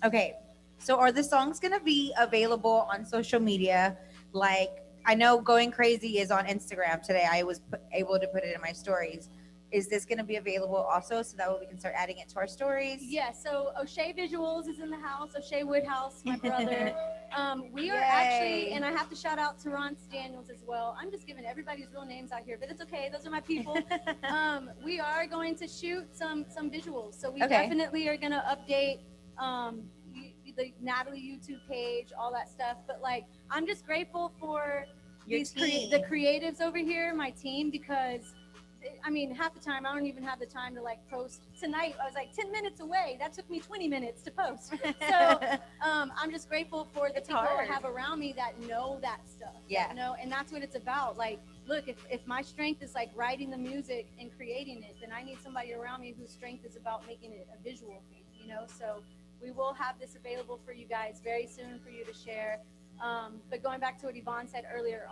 Okay, so are the songs gonna be available on social media? Like, I know Going Crazy is on Instagram today. I was able to put it in my stories. Is this gonna be available also, so that way we can start adding it to our stories? Yeah, so O'Shea Visuals is in the house. O'Shea Woodhouse, my brother. We are Yay. actually, and I have to shout out Terrence Daniels as well. I'm just giving everybody's real names out here, but it's okay. Those are my people. We are going to shoot some visuals, so we definitely are going to update the Natalie YouTube page, all that stuff. But like, I'm just grateful for Your these team. the creatives over here, my team, because I mean, half the time I don't even have the time to like post. Tonight I was like 10 minutes away. That took me 20 minutes to post. So I'm just grateful for the people I have around me that know that stuff. Yeah. And that's what it's about. Like, look, if my strength is like writing the music and creating it, then I need somebody around me whose strength is about making it a visual thing. So we will have this available for you guys very soon for you to share. But going back to what Yvonne said earlier,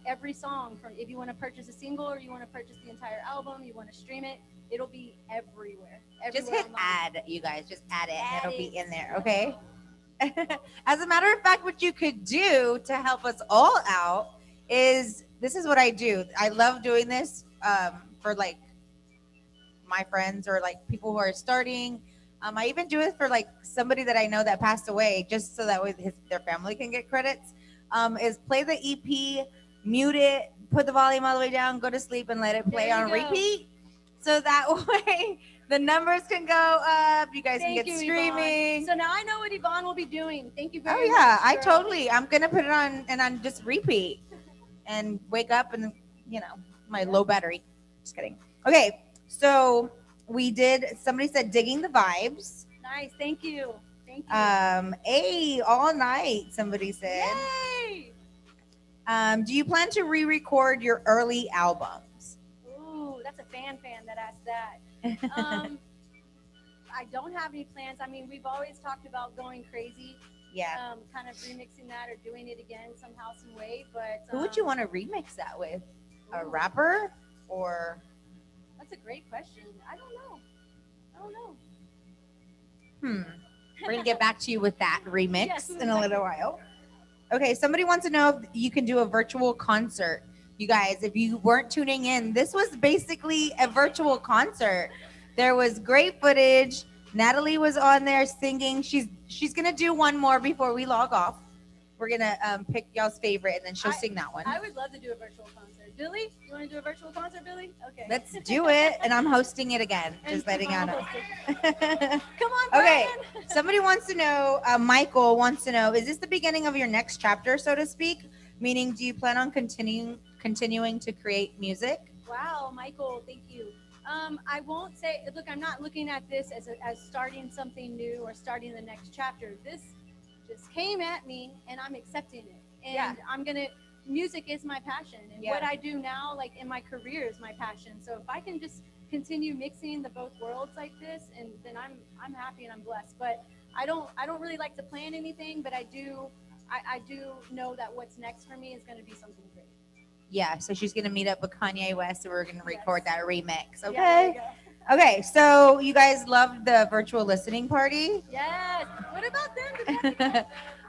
every song, from if you want to purchase a single or you want to purchase the entire album, you want to stream it, it'll be everywhere. Just hit online. add, you guys. Just add it, and it'll be it. in there. Okay. As a matter of fact, what you could do to help us all out is this is what I do. I love doing this for like my friends or like people who are starting. I even do it for like somebody that I know that passed away, just so that way their family can get credits. Is play the EP, mute it, put the volume all the way down, go to sleep, and let it play on repeat. So that way the numbers can go up. You guys can get streaming. Yvonne. So now I know what Yvonne will be doing. Thank you very Oh much. yeah, I'm gonna put it on and on just repeat, and wake up and my low battery. Just kidding. Okay, so. Somebody said digging the vibes. Nice, thank you. All night, somebody said. Yay! Do you plan to re-record your early albums? Ooh, that's a fan that asked that. I don't have any plans. I mean, we've always talked about Going Crazy Yeah. Kind of remixing that or doing it again somehow, some way. But Who would you want to remix that with? A Ooh. rapper or? That's a great question. I don't know. We're gonna get back to you with that remix Yes, in a little while. Okay, somebody wants to know if you can do a virtual concert. You guys, if you weren't tuning in, this was basically a virtual concert. There was great footage. Natalie was on there singing. She's gonna do one more before we log off. We're gonna pick y'all's favorite, and then she'll sing that one. I would love to do a virtual concert. Billy, you want to do a virtual concert, Billy? Okay. Let's do it, and I'm hosting it again. Just letting y'all know. Come on, Brian. Okay, somebody wants to know, Michael wants to know, is this the beginning of your next chapter, so to speak? Meaning, do you plan on continuing to create music? Wow, Michael, thank you. I won't say, look, I'm not looking at this as starting something new or starting the next chapter. This just came at me, and I'm accepting it. And I'm going to, music is my passion. And what I do now, like in my career, is my passion. So if I can just continue mixing the both worlds like this, and then I'm happy and I'm blessed. But I don't really like to plan anything, but I do know that what's next for me is going to be something great. Yeah, so she's gonna meet up with Kanye West, and we're gonna record that remix. Okay. Yeah, Okay, so you guys loved the virtual listening party. Yes. What about them?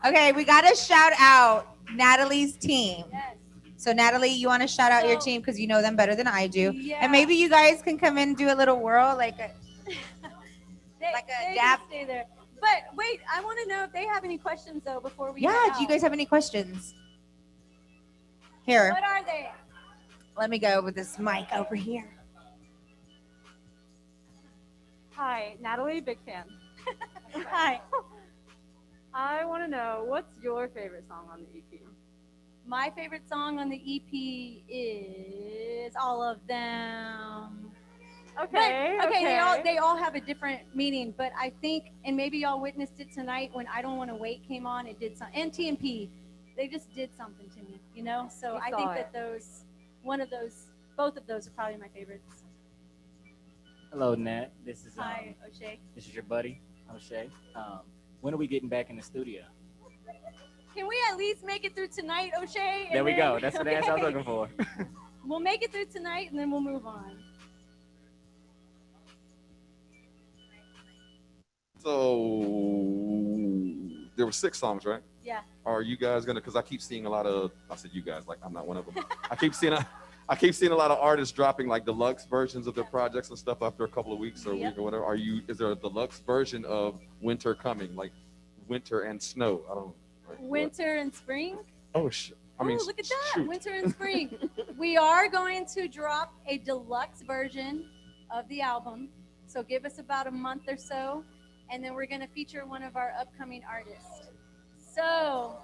Okay, we gotta shout out Natalie's team. Yes. So Natalie, you want to shout out your team because you know them better than I do, Yeah. and maybe you guys can come in and do a little whirl, like a they dab. can stay there. But wait, I want to know if they have any questions though before we. Yeah. Do you guys have any questions? Here. What are they? Let me go with this mic over here. Hi, Natalie, big fan. Hi. I want to know, what's your favorite song on the EP? My favorite song on the EP is all of them. Okay. They all have a different meaning, but I think, and maybe y'all witnessed it tonight when I Don't Want to Wait came on. It did something, and TMP, they just did something to me, you know. So I think that both of those are probably my favorites. Hello, Nat. This is Hi, O'Shea. This is your buddy, O'Shea. When are we getting back in the studio? Can we at least make it through tonight, O'Shea? There we go. That's the answer I was looking for. We'll make it through tonight, and then we'll move on. So there were 6 songs, right? Yeah. Are you guys gonna? Because I keep seeing a lot of. I said you guys, like I'm not one of them. I keep seeing a lot of artists dropping like deluxe versions of their projects and stuff after a couple of weeks or a week or whatever. Is there a deluxe version of Winter coming, like Winter and Snow? I don't. Like, Winter and spring. Oh shit. I mean, look at that! shoot. Winter and spring. We are going to drop a deluxe version of the album. So give us about a month or so, and then we're going to feature one of our upcoming artists. So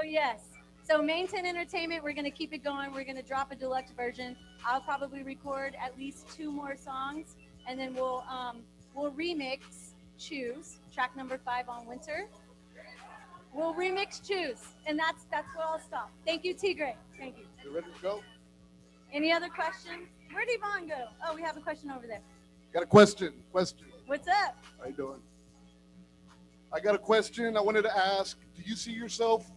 yes. So Mounchan Entertainment, we're going to keep it going. We're going to drop a deluxe version. I'll probably record at least 2 more songs, and then we'll remix Choose, track number 5 on Winter. We'll remix Choose, and that's where I'll stop. Thank you, Tigre. Thank you. You ready to go? Any other questions? Where'd Yvonne go? Oh, we have a question over there. Got a question. What's up? How you doing? I got a question. I wanted to ask, do you see yourself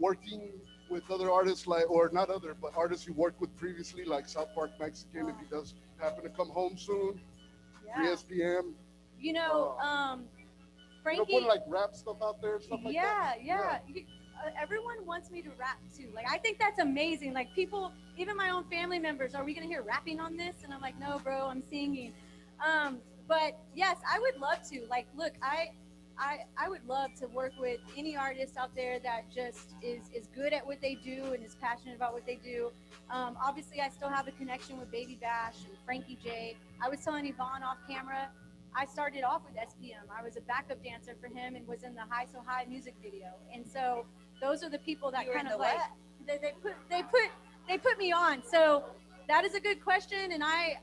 working with other artists, or not other, but artists you worked with previously, like South Park Mexican, if he does happen to come home soon? Yeah. 3 SPM. You know, Frankie. Put like rap stuff out there, stuff like that. Yeah. Everyone wants me to rap too. Like, I think that's amazing. Like, people, even my own family members, are we gonna hear rapping on this? And I'm like, no, bro, I'm singing. But yes, I would love to. Like, look, I would love to work with any artist out there that just is good at what they do and is passionate about what they do. Obviously, I still have a connection with Baby Bash and Frankie J. I was telling Yvonne off camera, I started off with SPM. I was a backup dancer for him and was in the High So High music video. And so those are the people that kind of like they put me on. So that is a good question, and I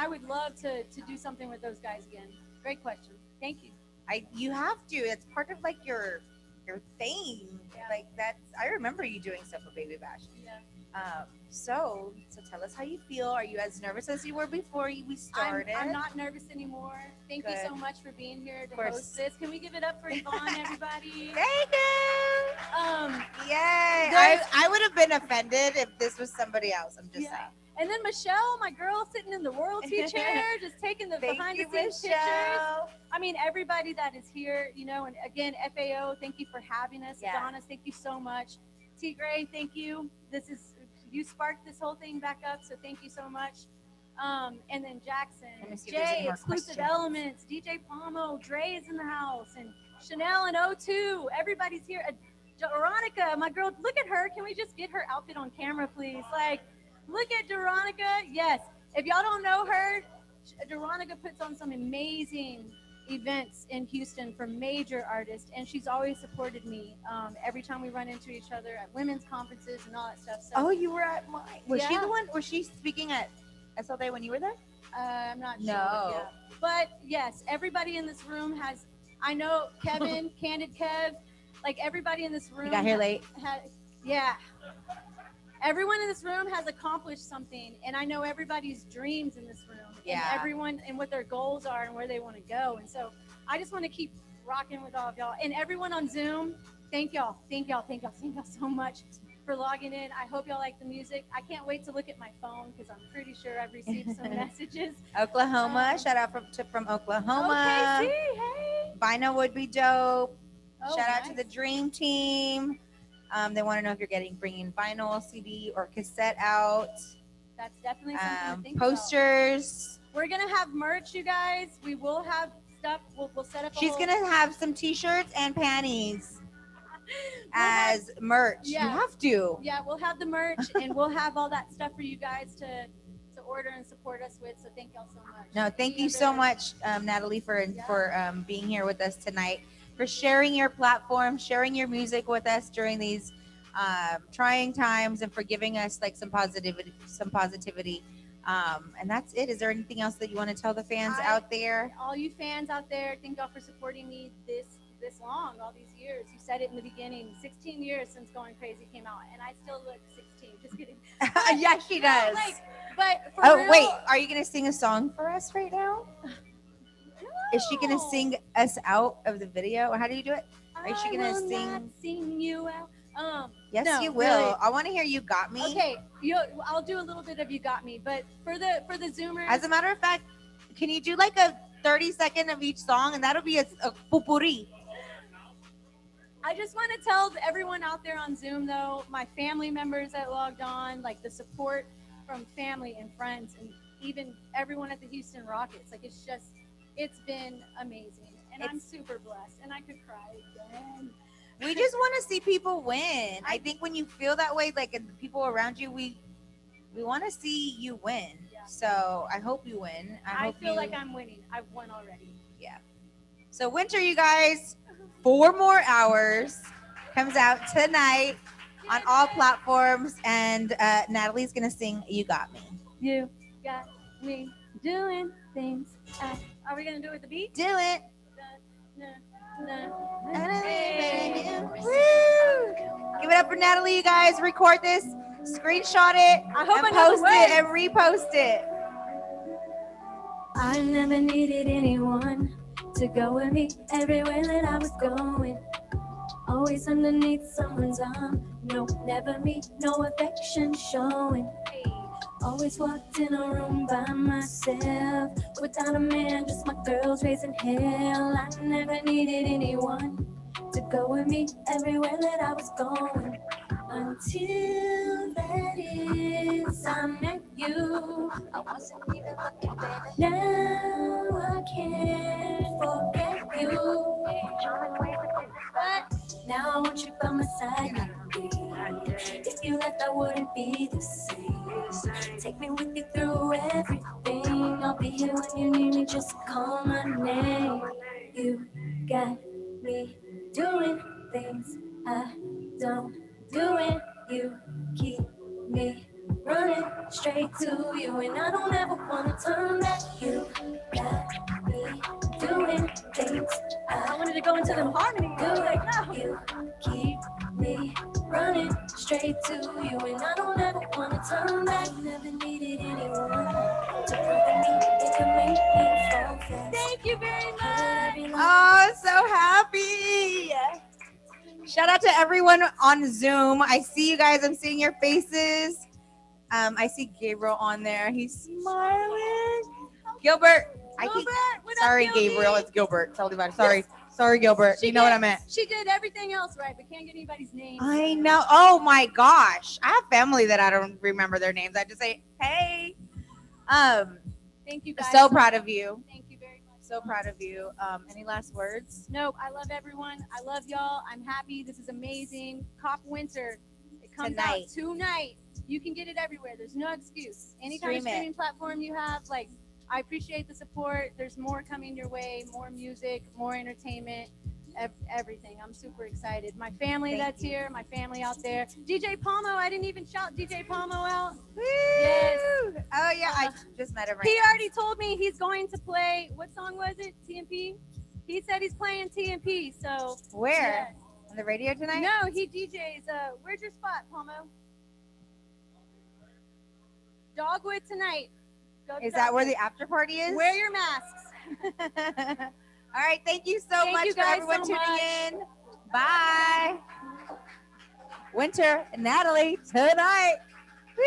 would love to do something with those guys again. Great question. Thank you. You have to. It's part of like your thing. Yeah. Like that's. I remember you doing stuff with Baby Bash. Yeah. So tell us how you feel. Are you as nervous as you were before we started? I'm not nervous anymore. Thank you Good. so much for being here to course. host this. Can we give it up for Yvonne, everybody? Thank you. Yay! there's- I would have been offended if this was somebody else. I'm just saying. And then Michelle, my girl, sitting in the royalty chair, just taking the Thank behind you, the scenes pictures. Michelle. I mean, everybody that is here, you know, and again, FAO, thank you for having us. Yeah. Adonis, thank you so much. T. Gray, thank you. You sparked this whole thing back up, so thank you so much. And then Jackson, Let me see if there's any Jay, more Exclusive questions. Elements, DJ Palmo, Dre is in the house, and Chanel and O2, everybody's here. Veronica, my girl, look at her. Can we just get her outfit on camera, please? Like, look at Veronica. Yes. If y'all don't know her, Veronica puts on some amazing events in Houston for major artists, and she's always supported me every time we run into each other at women's conferences and all that stuff. So, Oh, you were at mine. Was she Yeah. the one? Was she speaking at SLA when you were there? I'm not sure. No. Yeah. But yes, everybody in this room has, I know Kevin, Candid Kev, like everybody in this room. You got here late. Yeah. Everyone in this room has accomplished something, and I know everybody's dreams in this room. Yeah. And everyone and what their goals are and where they want to go. And so I just want to keep rocking with all of y'all. And everyone on Zoom, thank y'all so much for logging in. I hope y'all like the music. I can't wait to look at my phone because I'm pretty sure I've received some messages. Oklahoma. Shout out from Oklahoma. Okay, see, hey. Vinyl would be dope. Oh, Shout out to nice. the Dream Team. They want to know if you're bringing vinyl, CD, or cassette out. That's definitely something to think Posters. about. We're gonna have merch, you guys. We will have stuff. We'll set up. She's gonna have some T-shirts and panties as merch. Yeah. You have to. Yeah, we'll have the merch and we'll have all that stuff for you guys to order and support us with. So thank y'all so much. No, thank you so much, Natalie, for being here with us tonight, for sharing your platform, sharing your music with us during these trying times, and for giving us like some positivity. And that's it. Is there anything else that you want to tell the fans out there? All you fans out there, thank y'all for supporting me this long, all these years. You said it in the beginning, 16 years since Going Crazy came out, and I still look 16. Just kidding. Yeah, she does. But for Oh, real, wait, are you gonna sing a song for us right now? Is she gonna sing us out of the video? How do you do it? Is she gonna sing you out? Yes, no, you will. really. I want to hear "You Got Me." Okay, I'll do a little bit of "You Got Me," but for the Zoomers, As a matter of fact, can you do like a 30-second of each song, and that'll be a potpourri? I just want to tell everyone out there on Zoom, though, my family members that logged on, like the support from family and friends, and even everyone at the Houston Rockets, like it's been amazing, and I'm super blessed, and I could cry again. We just want to see people win. I think when you feel that way, like and the people around you, we want to see you win. Yeah. So I hope you win. I feel like I'm winning. I've won already. Yeah. So Winter, you guys, 4 more hours comes out tonight on all platforms, and Natalie's gonna sing "You Got Me." You got me doing things. Are we gonna do it with the beat? Do it. Woo! Give it up for Natalie, you guys. Record this, screenshot it, I hope and I know the post it words. and repost it. I never needed anyone to go with me everywhere that I was going. Always underneath someone's arm. No, never me, no affection showing. Always walked in a room by myself, without a man, just my girls raising hell. I never needed anyone to go with me everywhere that I was going. Until that is, I met you. I wasn't even looking, baby. Now I can't forget you. But now I want you by my side. If you left, I wouldn't be the same. Take me with you through everything. I'll be here when you need me, just call my name. You got me doing things I don't do it. You keep me running straight to you, and I don't ever wanna turn back. You got me doing things I wanted to go into the harmony. do Like, no. it. You keep me running straight to you, and I don't ever turn back. Never needed anyone to prove to me it can make me fall fast. Thank you very much. Oh, so happy. Shout out to everyone on Zoom. I see you guys. I'm seeing your faces. I see Gabriel on there. He's smiling. Gilbert. Sorry, Gabriel. It's Gilbert. Tell me about it. Sorry, Gilbert. You know what I meant. She did everything else right, but can't get anybody's name. I know. Oh my gosh. I have family that I don't remember their names. I just say, hey. Thank you guys. So proud of you. Thank you very much. So proud of you. Any last words? Nope. I love everyone. I love y'all. I'm happy. This is amazing. Cop Winter. It comes out tonight. You can get it everywhere. There's no excuse. Any kind of streaming platform you have, like, I appreciate the support. There's more coming your way, more music, more entertainment, everything. I'm super excited. My family here, my family out there. DJ Palmo, I didn't even shout DJ Palmo out. Woo! Yes. Oh yeah, I just met him right He now. already told me he's going to play, what song was it? TMP? He said he's playing TMP, so. Where? Yeah. On the radio tonight? No, he DJs. Where's your spot, Palmo? Dogwood tonight. Is that where the after party is? Wear your masks. All right. Thank you so much for everyone tuning in. Bye. Winter and Natalie tonight. Woo!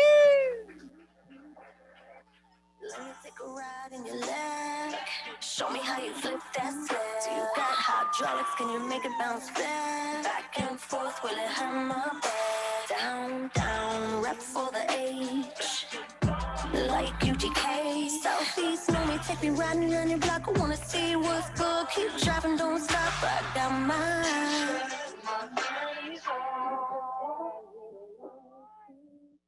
Let me take a ride in your leg. Show me how you flip that swag. Do you got hydraulics? Can you make it bounce back and forth? Will it hurt my back? Down, down, rep for the H. Like UGK. Southeast, know me, take me riding on your block. I wanna see what's good. Keep driving, don't stop. I got mine.